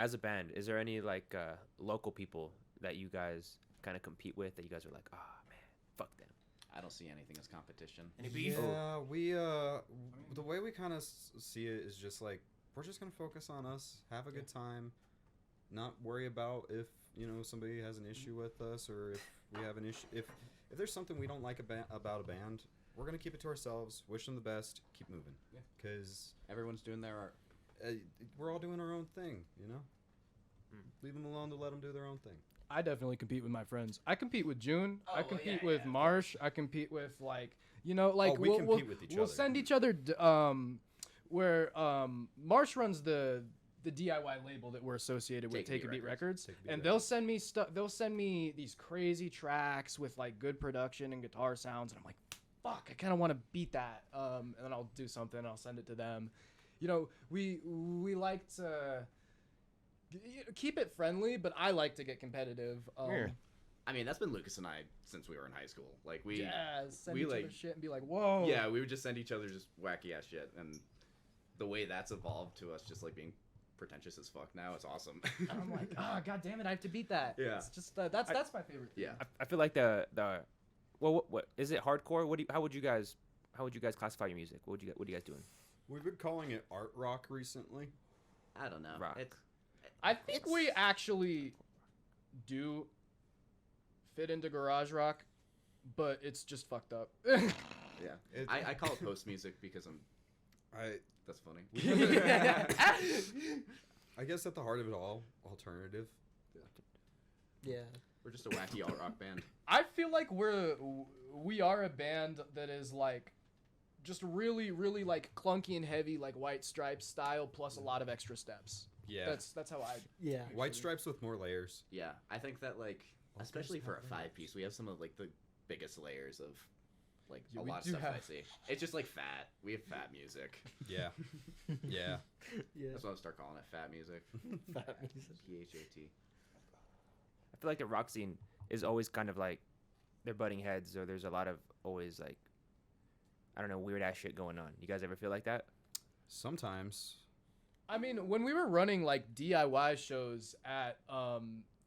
As a band, is there any like local people that you guys kind of compete with that you guys are like, ah, man, fuck them? I don't see anything as competition. Any beef? Yeah, we the way we kind of see it is just like we're just gonna focus on us, have a good time, not worry about if somebody has an issue with us or if we have an issue. If there's something we don't like about a band, we're gonna keep it to ourselves. Wish them the best. Keep moving. Yeah. Because Everyone's doing their art. we're all doing our own thing. Leave them alone to let them do their own thing. I definitely compete with my friends. I compete with June. Oh, I well, compete yeah, with yeah. Marsh. I compete with like we we'll compete with each we'll other. send each other where Marsh runs the DIY label that we're associated with, Take a Beat Records, Take a Beat and they'll send me stuff. They'll send me these crazy tracks with like good production and guitar sounds, and I'm like, fuck, I kind of want to beat that. And then I'll do something. I'll send it to them. We like to keep it friendly, but I like to get competitive. I mean, that's been Lucas and I since we were in high school. Like we send we each like other shit and be like, whoa. yeah, we would just send each other just wacky ass shit, and the way that's evolved to us just like being pretentious as fuck now, it's awesome. I'm like, god damn it, I have to beat that. Yeah. It's just that's my favorite thing. Yeah. I feel like what is it, hardcore? How would you guys classify your music? What are you guys doing? We've been calling it art rock recently. I don't know. Rock. I think we actually do fit into garage rock, but it's just fucked up. Yeah. I call it post music because that's funny. I guess at the heart of it all, alternative. Yeah. We're just a wacky alt rock band. I feel like we are a band that is like just really, really like clunky and heavy, like White Stripes style, plus a lot of extra steps. Yeah. That's how I. Yeah. White Stripes with more layers. Yeah, I think that like, especially for a 5-piece, we have some of like the biggest layers of like Yeah, a we lot of do stuff have- I see. It's just like fat. We have fat music. Yeah. Yeah. Yeah. That's what I'll start calling it, fat music. Fat music. PHAT. I feel like the rock scene is always kind of like they're butting heads, or there's a lot of always like, I don't know, weird ass shit going on. You guys ever feel like that? Sometimes. I mean, when we were running like DIY shows at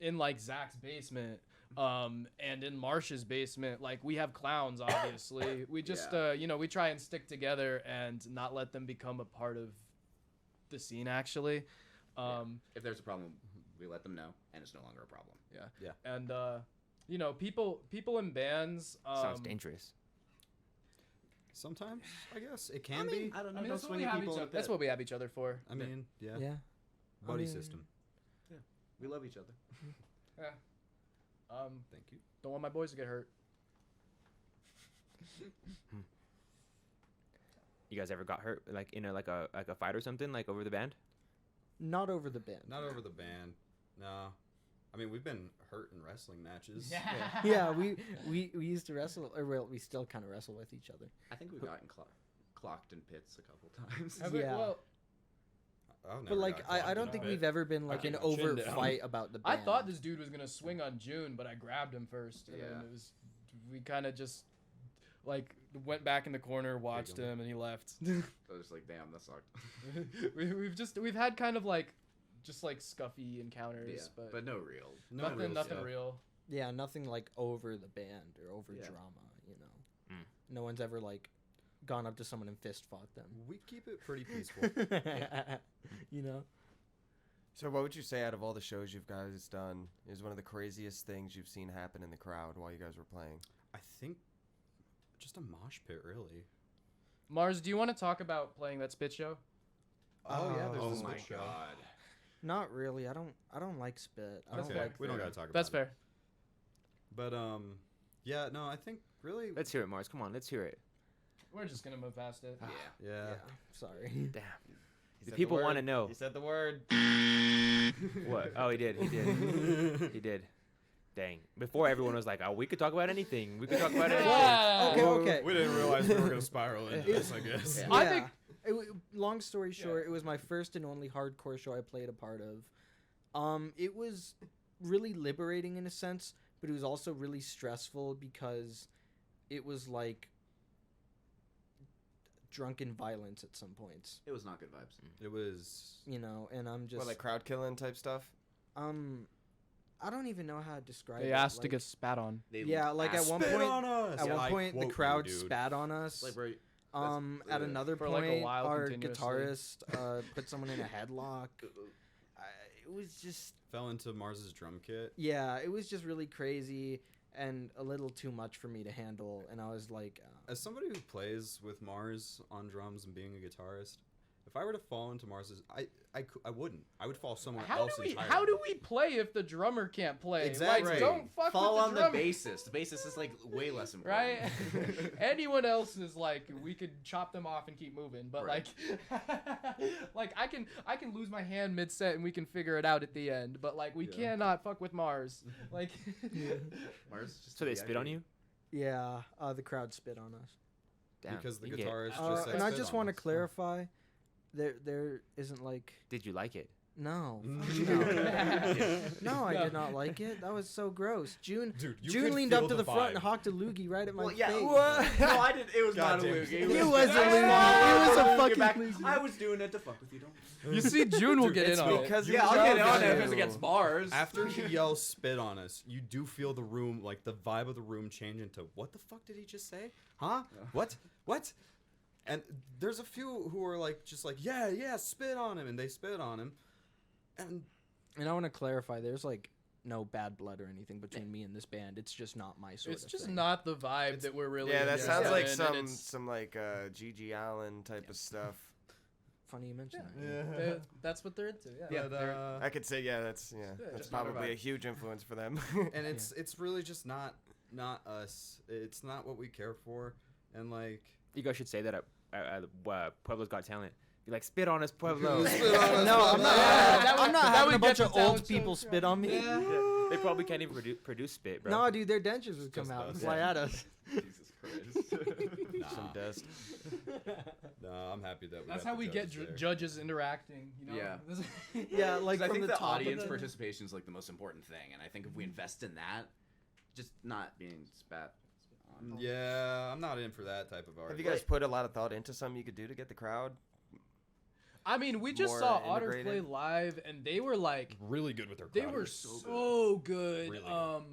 in like Zach's basement and in Marsh's basement, like we have clowns obviously. We just we try and stick together and not let them become a part of the scene actually. If there's a problem, we let them know, and it's no longer a problem. Yeah. And people in bands Sounds dangerous. Sometimes, I guess it can be. I don't know. I mean, don't that's what, swing we at have people each in a other. That's pit. what we have each other for. I mean, yeah. Yeah. Buddy I mean- system. We love each other. Yeah. Thank you. Don't want my boys to get hurt. You guys ever got hurt like in a fight or something, like over the band? Not over the band. Not over the band. No. I mean, we've been hurt in wrestling matches. Yeah, we used to wrestle, or well, we still kind of wrestle with each other. I think we've gotten clocked in pits a couple times. Have we- Yeah. well, I've never But like, got I clocked don't in think a we've bit. ever been like keep an my chin overt down. fight about the I band. thought this dude was gonna swing on June, but I grabbed him first. And then Yeah. we kind of just like went back in the corner, watched him. him, and he left. I was just like, damn, that sucked. we've had kind of like just like scuffy encounters, but no real. No real nothing stuff. real. Yeah, nothing like over the band or over Yeah. drama. You know, Mm. no one's ever like gone up to someone and fist fought them. We keep it pretty peaceful. You know. So what would you say out of all the shows you guys done is one of the craziest things you've seen happen in the crowd while you guys were playing? I think just a mosh pit, really. Mars, do you want to talk about playing that spit show? Oh, yeah, there's Oh this my big show. god. Not really. I don't like spit. I That's don't fair. like. We don't gotta talk about That's it. fair. But yeah, no, I think really. Let's hear it, Mars. Come on, let's hear it. We're just gonna move past it. Yeah. Yeah. Yeah. Sorry. Damn. He The said people word. want to know. He said the word. What? Oh, he did. He did. Dang. Before everyone was like, "Oh, we could talk about anything. We could talk about anything." Yeah. Okay. We didn't realize we were gonna spiral into this, I guess. Yeah. I think- Long story short, it was my first and only hardcore show I played a part of. It was really liberating in a sense, but it was also really stressful because it was like drunken violence at some points. It was not good vibes. It was. You know, and I'm just What, like crowd killing type stuff? I don't even know how to describe it. They asked to like- get spat on. They Yeah, like at one Spit point, on us! at Yeah, one I point the quote you, crowd dude. spat on us. Like, where, At another For, like, a point, while our continuously. guitarist put someone in a headlock. It was just, Fell into Mars's drum kit. yeah, it was just really crazy and a little too much for me to handle. And I was like, As somebody who plays with Mars on drums and being a guitarist, if I were to fall into Mars's, I wouldn't. I would fall somewhere How else do we entirely. how do we play if the drummer can't play? Exactly. Like, don't fuck fall with on the the drummer. bassist. The bassist is like way less important. Right? Anyone else is like, we could chop them off and keep moving, but Right. like I can lose my hand mid set and we can figure it out at the end, but like we cannot fuck with Mars. Like, Mars just So they spit on you? yeah, the crowd spit on us. Damn, Because the you get- guitarist Uh, just said and I spit just on want to us. clarify, there isn't like Did you like it? no, Mm. no, I did not like it. That was so gross. June Dude, you June could leaned feel up to the front vibe. and hawked a loogie right at my Well, yeah. face. No, I did. It was not a Goddamn. loogie. It was a loogie. It was a fucking loogie. I was doing it to fuck with you. Don't. you see, June will Dude, get in it's on it. because Yeah, I'll you get know on it if that. it's against Mars. After he yells spit on us, you do feel the room, like the vibe of the room change into, what the fuck did he just say? Huh? What? And there's a few who are like, just like, yeah, spit on him. And they spit on him. And And I want to clarify, there's like no bad blood or anything between me and this band. It's just not my sort It's of just thing. not the vibe that we're really. Yeah, that interested sounds like in, and it's- some like Gigi Allen type of stuff. Funny you mention that. That's what they're into. Yeah. Yeah, but, I could say that's just not our probably a vibe. huge influence for them. and it's really just not us. It's not what we care for. And like, You guys should say that at Pueblo's Got Talent. Be like, spit on us, Pueblo. Spit on us, No, I'm not. that I'm would- not that having would a bunch get of the old talent show people crowd. spit on me. They probably can't even produce spit, bro. No, dude, their dentures would come Just out and us. fly at us. Jesus Christ. Some dust. no, I'm happy that we That's got how the we get judges there. judges interacting. You know? Yeah. Yeah, like Because I from think the the top of audience the- participation is like the most important thing, and I think if we invest in that, just not being spat on. Yeah, I'm not in for that type of art. Have you guys put a lot of thought into something you could do to get the crowd? I mean, we just More saw Otter play integrated? live, and they were like, really good with their they crowd? were so good. Really good.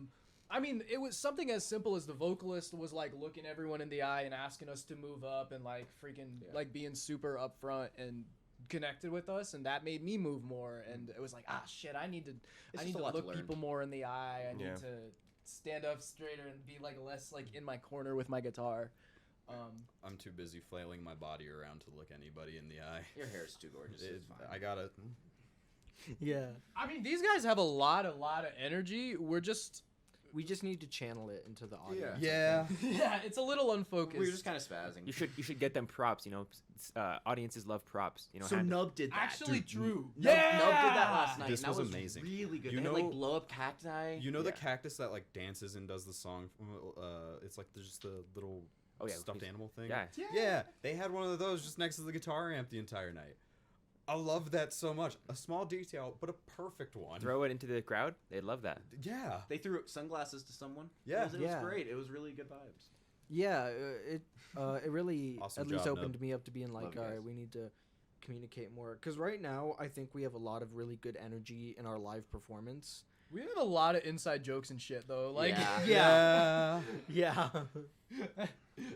I mean, it was something as simple as the vocalist was like looking everyone in the eye and asking us to move up and like freaking like being super upfront and connected with us, and that made me move more. And it was like, shit, I need to just a lot to look learn. people more in the eye. I Yeah. need to stand up straighter and be like less like in my corner with my guitar. I'm too busy flailing my body around to look anybody in the eye. Your hair's too gorgeous. It's fine. I gotta. Yeah. I mean, these guys have a lot of energy. We just need to channel it into the audience. Yeah. yeah, it's a little unfocused. We're just kind of spazzing. You should get them props. You know, audiences love props. You know, So hand- Nub did that. Actually, dude. true. Nub did that last night. This and that was amazing. Really good. You They had, know- like blow up cacti. You know the Yeah. cactus that like dances and does the song? It's like there's just a little stuffed he's- animal thing. Yeah. Yeah, they had one of those just next to the guitar amp the entire night. I love that so much. A small detail, but a perfect one. Throw it into the crowd. They'd love that. Yeah. They threw sunglasses to someone. Yeah. It was Yeah. great. It was really good vibes. Yeah, it really Awesome at least job, opened Nub. me up to being like, Love you all right, guys. we need to communicate more. Because right now, I think we have a lot of really good energy in our live performance. We have a lot of inside jokes and shit though. Like, Yeah. Yeah.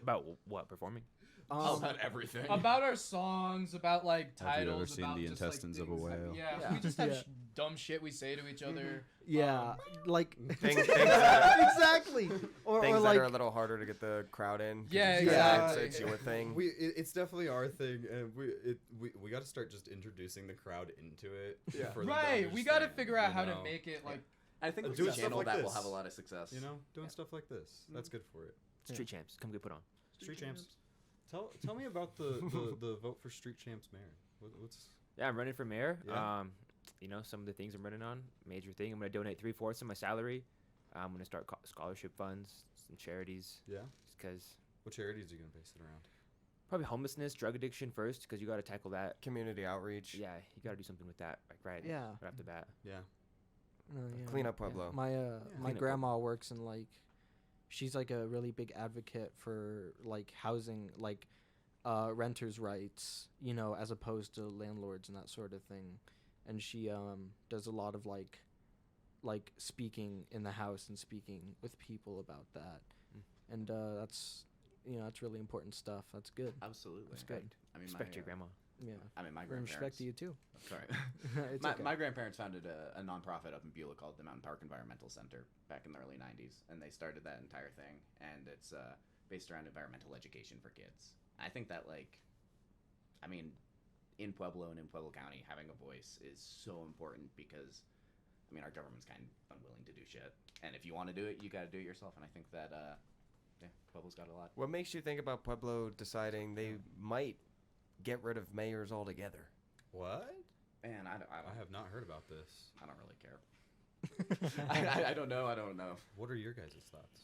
About what performing? About everything. about our songs, about like Have you titles. ever seen about The just, Intestines like, of a things that- Whale? Yeah, we just have Yeah. dumb shit we say to each other. Yeah, like Things that- exactly. Or Things that like are a little harder to get the crowd in. 'cause Yeah, it's exactly. It's your thing. It's definitely our thing, and we got to start just introducing the crowd into it. Yeah. for them to Right, we got to understand, figure out you how know? to make it like. I think with Doing the stuff channel like that will this. have a lot of success. You know, doing stuff like this. That's good for it. Street champs. Come get put on. Street champs. Tell me about the vote for Street Champs mayor. What's Yeah, I'm running for mayor. Yeah. You know, some of the things I'm running on. Major thing. I'm gonna donate 3/4 of my salary. I'm gonna start scholarship funds, some charities. yeah? Just because What charities are you gonna base it around? probably homelessness, drug addiction first, because you got to tackle that. Community outreach. Yeah, you got to do something with that, like right off the bat. Yeah. yeah. Clean up Pueblo. My my Clean up grandma works in like, she's like a really big advocate for like housing, like renters' rights, you know, as opposed to landlords and that sort of thing. And she does a lot of like like speaking in the house and speaking with people about that. And that's that's really important stuff. That's good. Absolutely. That's good. I mean, Respect your grandma. Yeah. I mean, my And respect grandparents. to you too. Sorry. It's my, okay. my grandparents founded a nonprofit up in Beulah called the Mountain Park Environmental Center back in the early 90s, and they started that entire thing, and it's based around environmental education for kids. I think that, like, I mean, in Pueblo and in Pueblo County, having a voice is so important because, I mean, our government's kind of unwilling to do shit, and if you want to do it, you got to do it yourself, and I think that, yeah, Pueblo's got a lot. What makes you think about Pueblo deciding they might get rid of mayors altogether? What? Man, I have not heard about this. I don't really care. I don't know. What are your guys' thoughts?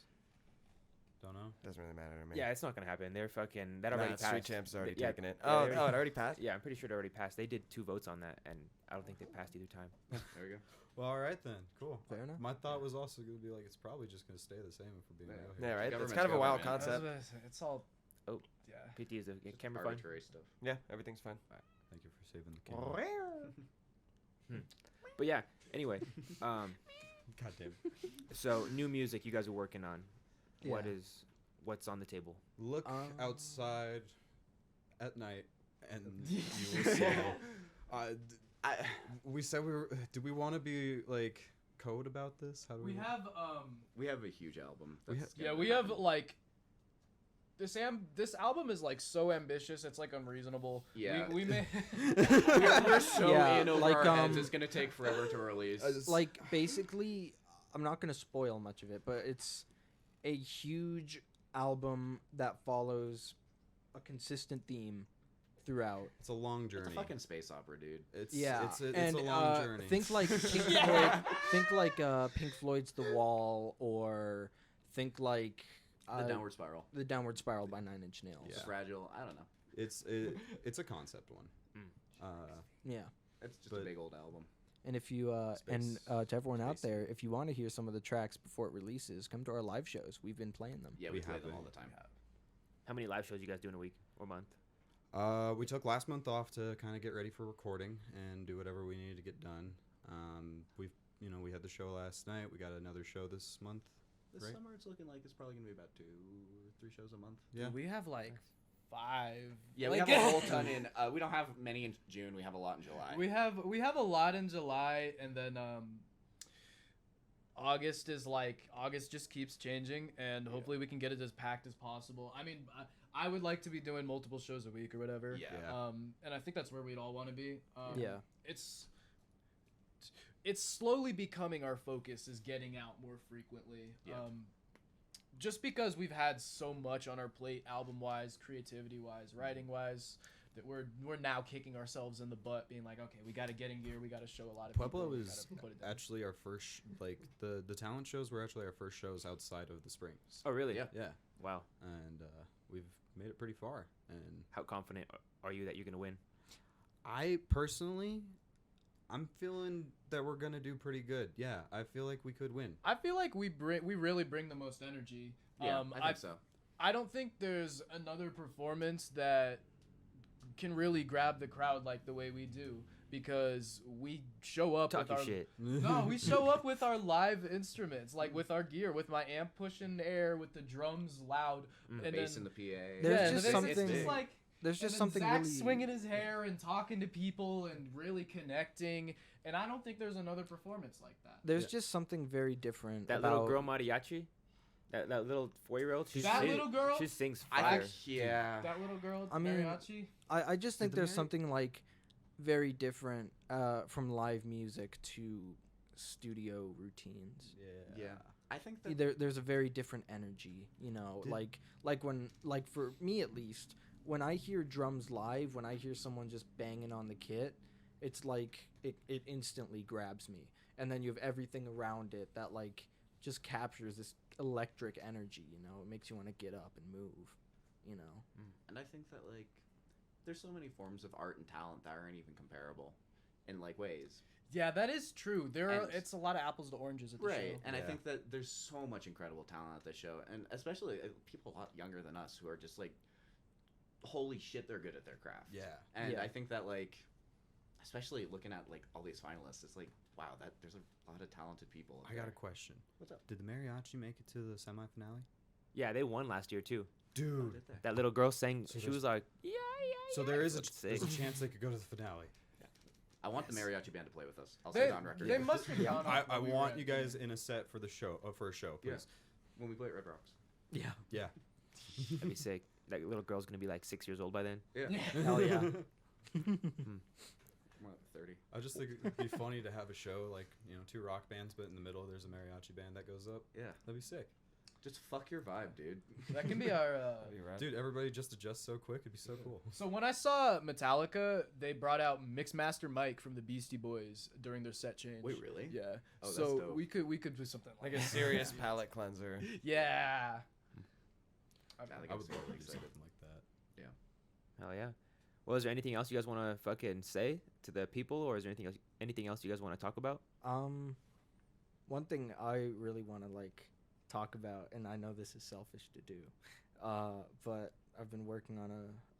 Don't know. Doesn't really matter to me. Yeah, it's not gonna happen. They're fucking that already passed. Street Champs already Yeah, taken it. yeah, Oh, they it already passed? Yeah, I'm pretty sure it already passed. They did 2 votes on that, and I don't think they passed either time. There we go. Well, all right then. Cool. Fair enough. My thought was also going to be like, it's probably just going to stay the same if we're being real here. Yeah, right? It's Government's kind of a wild government. concept. It's all. Oh. Yeah. PT is a Just camera fun. arbitrary stuff. Yeah, everything's fine. Thank you for saving the camera. But yeah, anyway, God damn. so new music you guys are working on. Yeah. What's on the table? Look outside at night, and you will see. We said we were. Do we want to be like code about this? How do we? We have a huge album. We have like this album is like so ambitious, it's like unreasonable. Yeah. We may We're so Yeah, in over like, our heads. It's gonna take forever to release. Like basically, I'm not gonna spoil much of it, but it's a huge album that follows a consistent theme throughout. It's a long journey. It's a fucking space opera, dude. It's and a long journey. think like Pink Floyd, think like Pink Floyd's The Wall, or think like The Downward Spiral. The Downward Spiral by Nine Inch Nails. Yeah. Fragile. I don't know. It's a concept one. Yeah. It's just a big old album. And if you to everyone out there, if you want to hear some of the tracks before it releases, come to our live shows. We've been playing them. Yeah, we play them all the time. How many live shows you guys do in a week or month? We took last month off to kind of get ready for recording and do whatever we needed to get done. We had the show last night. We got another show this month. This right? summer, it's looking like it's probably gonna be about 2 or 3 shows a month. Yeah. we have like 5. Yeah, we Like- have a whole ton in. We don't have many in June. We have a lot in July. We have a lot in July, and then August just keeps changing, and hopefully we can get it as packed as possible. I mean, I would like to be doing multiple shows a week or whatever. Yeah. And I think that's where we'd all want to be. Yeah. It's slowly becoming our focus is getting out more frequently. Yeah. Just because we've had so much on our plate, album-wise, creativity-wise, writing-wise, that we're now kicking ourselves in the butt, being like, okay, we got to get in gear, we got to show a lot of Pueblo people. we is gotta put it down. actually our first, the talent shows were actually our first shows outside of the Springs. Oh, really? Yeah. Yeah. Wow. And we've made it pretty far. And How confident are you that you're gonna win? I personally, I'm feeling that we're going to do pretty good. Yeah, I feel like we could win. I feel like we really bring the most energy. Yeah, I think so. I don't think there's another performance that can really grab the crowd like the way we do, because we show up Talk with your our shit. No, we show up with our live instruments, like with our gear, with my amp pushing air, with the drums loud, The and bass then and the PA. There's and just the bass, something- It's just like There's just and something then Zach's really swinging his hair and talking to people and really connecting, and I don't think there's another performance like that. There's just something very different That about little girl mariachi, that little 4-year-old. That little girl? She sings I fire. think, yeah. That little girl, I mean, mariachi. I just think the there's Mary- something like very different from live music to studio routines. Yeah. Yeah. I think that There's a very different energy, like when, for me at least, when I hear drums live, when I hear someone just banging on the kit, it's like it instantly grabs me. And then you have everything around it that like just captures this electric energy, it makes you want to get up and move, And I think that like there's so many forms of art and talent that aren't even comparable in like ways. Yeah, that is true. And- It's a lot of apples to oranges at the Right. show. And I Yeah. think that there's so much incredible talent at this show, and especially people a lot younger than us who are just like holy shit, they're good at their craft. Yeah. And Yeah. I think that like especially looking at like all these finalists, it's like, wow, that there's a lot of talented people. I got a question. What's up? Did the mariachi make it to the semifinale? Yeah, they won last year too. Dude. That little girl sang. So she there's- was like, yeah. So there is That's there's a sick. chance they could go to the finale. I want the mariachi band to play with us. I'll say it on record. They must have gone I, up I when we want were you at guys in a set for the show, for a show, Yeah. please. When we play at Red Rocks. Yeah. Yeah. That'd be sick. That little girl's gonna be like 6 years old by then. Yeah. Hell yeah. I'm at 30. I just think it'd be funny to have a show like, you know, 2 rock bands, but in the middle there's a mariachi band that goes up. Yeah. That'd be sick. Just fuck your vibe, dude. That can be our. Dude, everybody just adjusts so quick. It'd be so cool. So when I saw Metallica, they brought out Mixmaster Mike from the Beastie Boys during their set change. Wait, really? Yeah. Oh, that's so dope. we could do something Like like a serious palate cleanser. Yeah. I think I I'm would super love to do excited. something like that. Hell yeah. Well, is there anything else you guys want to fucking say to the people, or is there anything else you guys want to talk about? One thing I really want to like talk about, and I know this is selfish to do, but I've been working on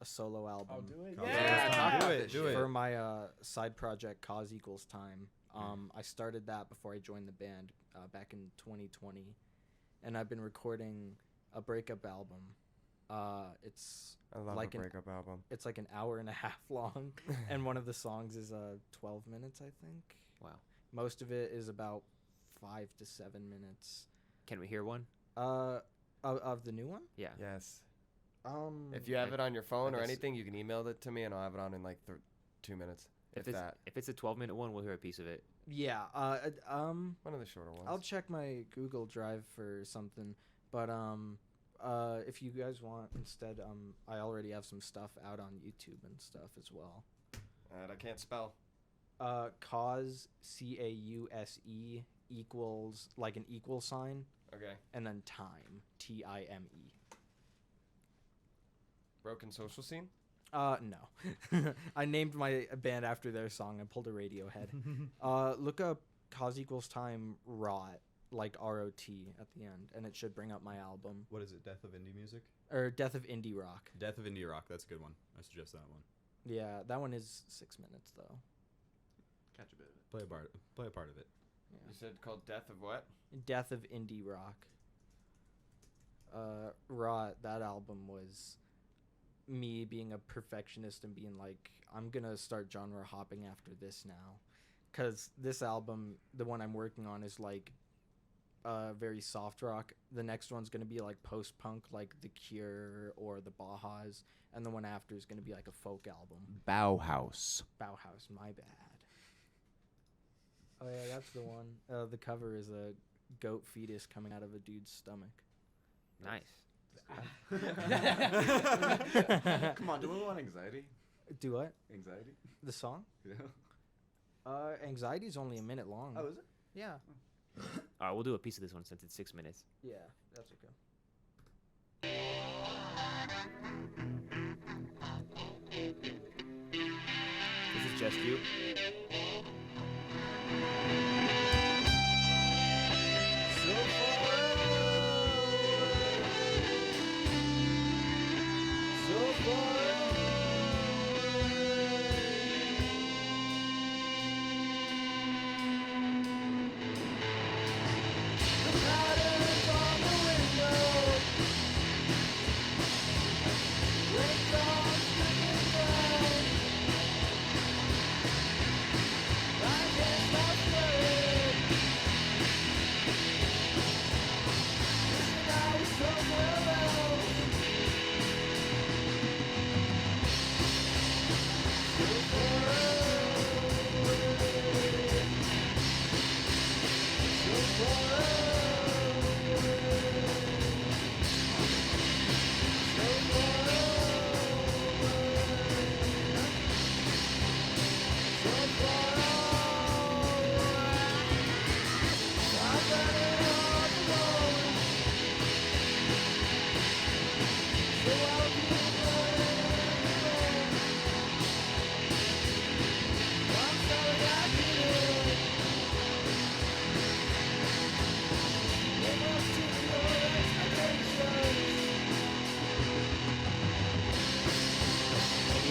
a solo album. I'll do it. Cause Yeah. do it. For my side project, Cause Equals Time. I started that before I joined the band back in 2020, and I've been recording a breakup album. It's I love like a breakup album. it's like an hour and a half long, and one of the songs is 12 minutes, I think. Wow. Most of it is about 5 to 7 minutes. Can we hear one? Of the new one. Yeah. Yes. If If you have it on your phone or guess- anything, you can email it to me, and I'll have it on in like 2 minutes. If that. If it's a 12-minute one, we'll hear a piece of it. yeah. One of the shorter ones. I'll check my Google Drive for something, but if you guys want instead, I already have some stuff out on YouTube and stuff as well. I can't spell. Cause Cause equals like an equal sign, Okay. and then time Time. Broken social scene? No. I named my band after their song. I pulled a Radiohead. Look up Cause Equals Time Rot, like R-O-T at the end, and it should bring up my album. What is it? Death of Indie Music? Or Death of Indie Rock. Death of Indie Rock. That's a good one. I suggest that one. Yeah, that one is 6 minutes though. Catch a bit of it. Play a part of it. You said called Death of what? Death of Indie Rock. Rot, that album was me being a perfectionist and being like, I'm gonna start genre hopping after this now, because this album, the one I'm working on, is like very soft rock. The next one's gonna be like post-punk, like The Cure or the Bajas, and the one after is gonna be like a folk album. Bauhaus. Bauhaus, my bad. Oh yeah, that's the one. The cover is a goat fetus coming out of a dude's stomach. Nice. Come on, do we want anxiety? Do what? Anxiety? The song? Yeah. Anxiety's only a minute long. Oh, is it? Yeah. All right, we'll do a piece of this one since it's 6 minutes. Yeah, that's okay. This is just you.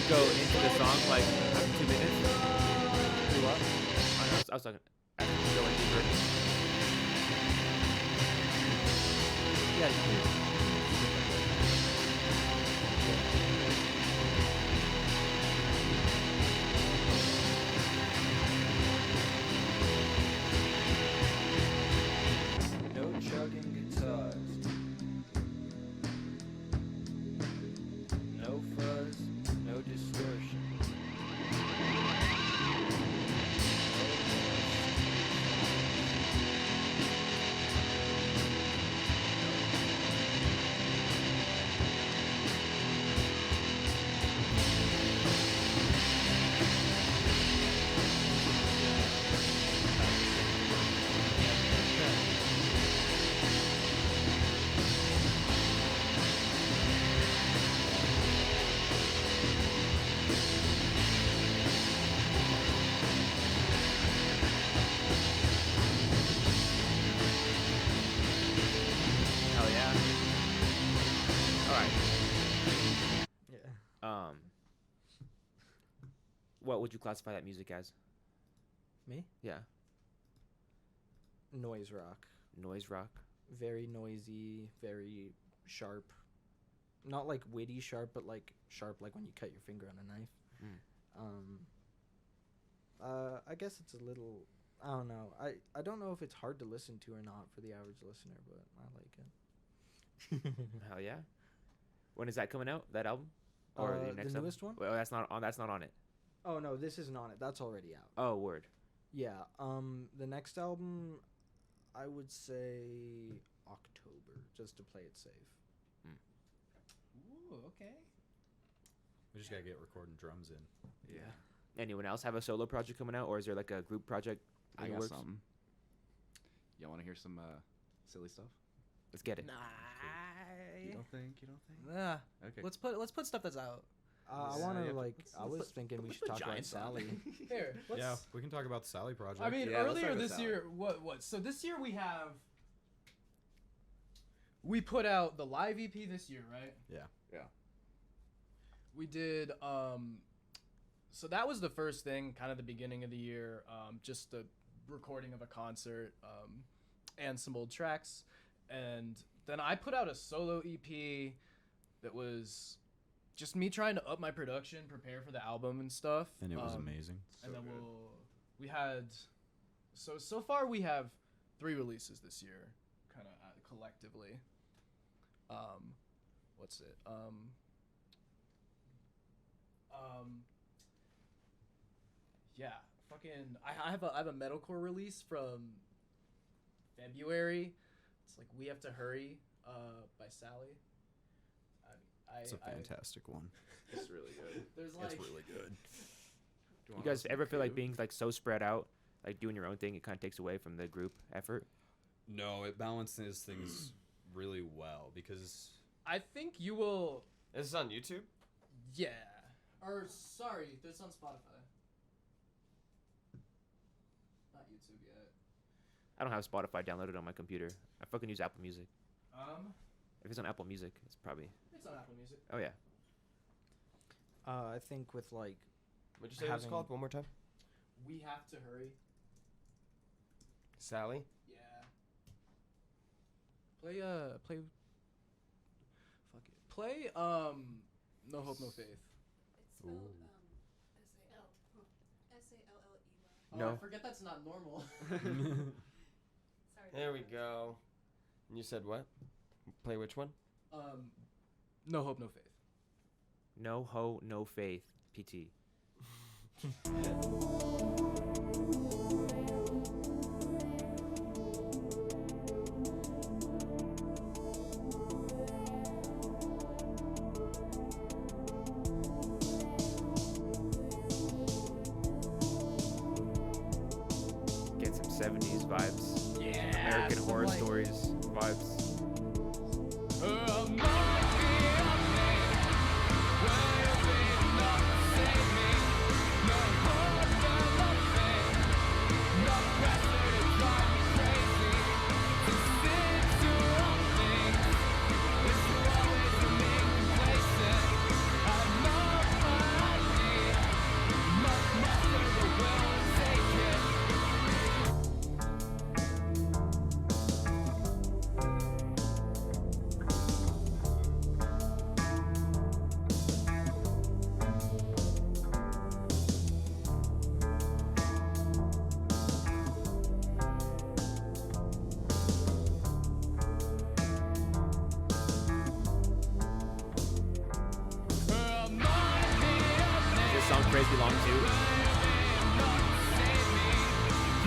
Go into the song like after 2 minutes. was talking. Going deeper. Yeah. No chugging guitars. No fuzz. No distortion. Hell yeah. All right. Yeah. What would you classify that music as? Me? Yeah. Noise rock. Noise rock. Very noisy, very sharp. Not like witty sharp, but like sharp like when you cut your finger on a knife. I guess it's a little, I don't know. I don't know if it's hard to listen to or not for the average listener, but I like it. Hell yeah. When is that coming out? That album? Or your next the album? newest one? Well, that's not on it. Oh no, this isn't on it. That's already out. Oh, word. Yeah. The next album, I would say October, just to play it safe. Ooh, okay. We just gotta get recording drums in. Yeah. Anyone else have a solo project coming out, or is there like a group project in I the got works? something. Y'all want to hear some silly stuff? Let's get it. You don't think? Nah. Okay. Let's put stuff that's out. I Yeah, want to yeah, like. let's- I was let's- thinking we let's should put talk about Giants on. Sally. Here. Let's, Yeah, we can talk about the Sally project. I mean, Yeah, let's earlier talk this about year, what? So this year we put out the live EP this year, right? Yeah. We did. So that was the first thing, kind of the beginning of the year. Just the recording of a concert, and some old tracks, and then I put out a solo EP that was just me trying to up my production, prepare for the album and stuff. And it was amazing. And then we had so far we have 3 releases this year, kind of collectively. What's it? Yeah, fucking. I have a metalcore release from February. It's like We Have to Hurry, by Sally. It's a fantastic one. It's really good. There's like. It's really good. You guys ever feel like being like so spread out, like doing your own thing, it kind of takes away from the group effort? No, it balances things really well because I think you will. Is this on YouTube? Yeah. Or sorry, this on Spotify. Not YouTube yet. I don't have Spotify downloaded on my computer. I fucking use Apple Music. If it's on Apple Music, it's probably. It's on Apple Music. Oh yeah. I think with like. What'd you say it was called? One more time. We Have to Hurry. Sally? Yeah. Play fuck it. Play No Hope No Faith. It's spelled S-A-L-L-E-Y. Oh, No. I forget that's not normal. Sorry. There we go. And you said what? Play which one? No Hope No Faith. No ho, no faith. PT. Get some 70s vibes. Yeah. American Horror like- Stories vibes. Crazy Long too?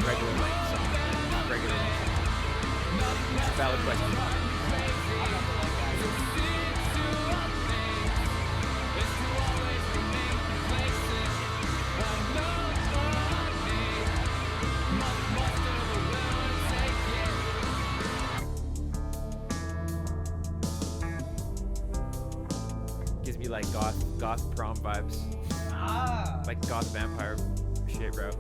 Regular length song. Not regular length. It's a valid question. Gives me like goth prom vibes. Like goth vampire shit, bro.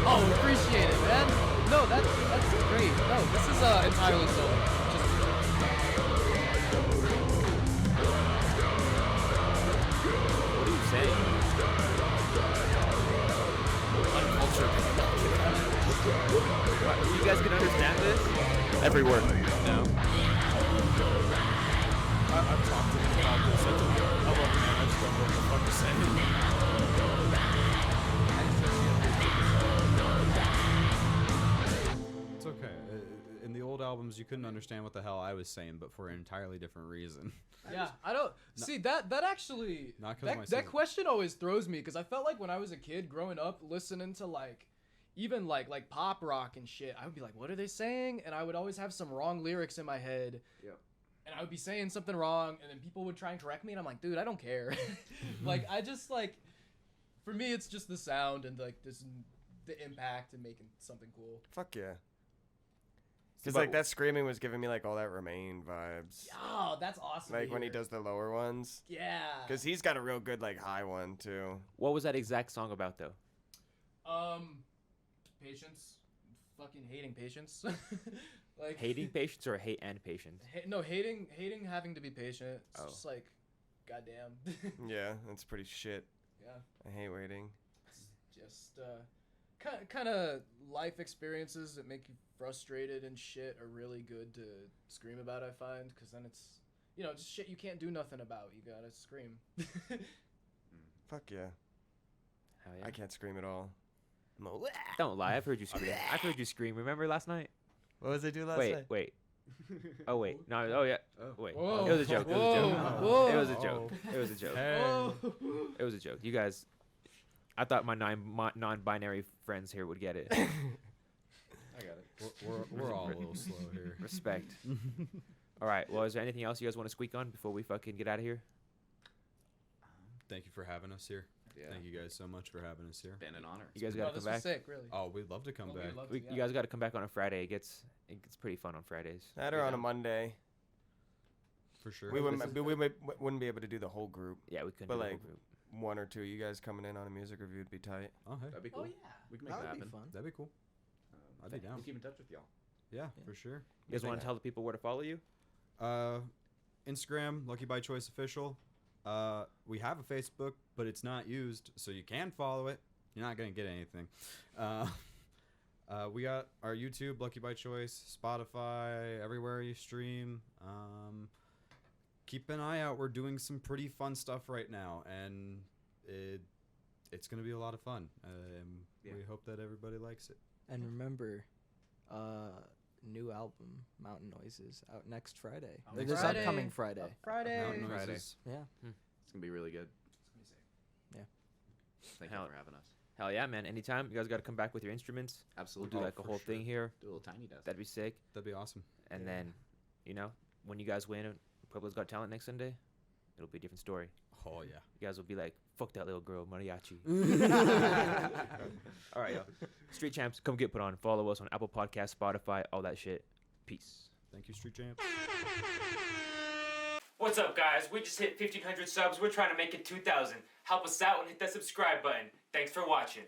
Oh, appreciate it, man. No, that's great. No, this is entirely solo. What are you saying? Uncultured. What, you guys can understand this? Every word. No. I've talked to him about this. I love it, man. I just don't know what the fuck to say. It's okay. In the old albums, you couldn't understand what the hell I was saying, but for an entirely different reason. Yeah, I don't see that actually Not 'cause my that sister- question always throws me because I felt like when I was a kid growing up listening to like even like pop rock and shit, I would be like, what are they saying? And I would always have some wrong lyrics in my head. Yep. And I would be saying something wrong, and then people would try and correct me, and I'm like, dude, I don't care. Like, I just like, for me, it's just the sound and like the impact and making something cool. Fuck yeah. Because like that screaming was giving me like all that Remain vibes. Oh, that's awesome. Like to when he hear. does the lower ones. Yeah. Because he's got a real good like high one too. What was that exact song about though? Patience. Fucking hating patience. Like Hating patience or hate and patience? No, hating having to be patient. It's Oh. just like, goddamn. Yeah, that's pretty shit. Yeah. I hate waiting. Just kind of life experiences that make you frustrated and shit are really good to scream about. I find because then it's just shit you can't do nothing about. You gotta scream. Fuck yeah. Hell yeah. I can't scream at all. I'm all, Don't lie. I've heard you scream. I've heard you scream. Remember last night? what was I do last night? Wait. Oh wait. No. Oh yeah. Wait. Whoa. It was a joke. It was a joke. Whoa. It was a joke. It was a joke. Oh. It was a joke. You guys. I thought my non-binary friends here would get it. I got it. We're all a little slow here. Respect. All right. Well, is there anything else you guys want to squeak on before we fucking get out of here? Thank you for having us here. Yeah. Thank you guys so much for having us here. Been an honor. You guys No, got to this come was back. sick, really. Oh, we'd love to come Well, back. we'd love to, yeah. You guys got to come back on a Friday. It gets pretty fun on Fridays. That or on a Monday. For sure. We wouldn't be able to do the whole group. Yeah, we couldn't. But do the whole like group. one or two, you guys coming in on a music review would be tight. Oh, hey. That'd be cool. Oh yeah. We can make that That would happen. be fun. That'd be cool. I'd be down. We'll keep in touch with y'all. Yeah, for sure. You guys want to tell the people where to follow you? Instagram, Lucky by Choice Official. We have a Facebook, but it's not used, so you can follow it. You're not gonna get anything. We got our YouTube, Lucky by Choice, Spotify, everywhere you stream. Keep an eye out. We're doing some pretty fun stuff right now, and it's gonna be a lot of fun. Yeah. We hope that everybody likes it. And remember, new album, Mountain Noises, out next Friday. Or this Friday. upcoming Friday. Friday. Mountain Friday. Noises. Yeah. It's gonna be really good. Yeah. Thank Hell- you for having us. Hell yeah, man! Anytime. You guys got to come back with your instruments. We'll Absolutely. do like a for whole sure. thing here. Do a little tiny desk. That'd be sick. That'd be awesome. And Yeah. then, when you guys win Pueblo's Got Talent next Sunday, it'll be a different story. Oh yeah. You guys will be like, fuck that little girl, mariachi. All right, yo. Street Champs, come get put on. Follow us on Apple Podcasts, Spotify, all that shit. Peace. Thank you, Street Champs. What's up, guys? We just hit 1,500 subs. We're trying to make it 2,000. Help us out and hit that subscribe button. Thanks for watching.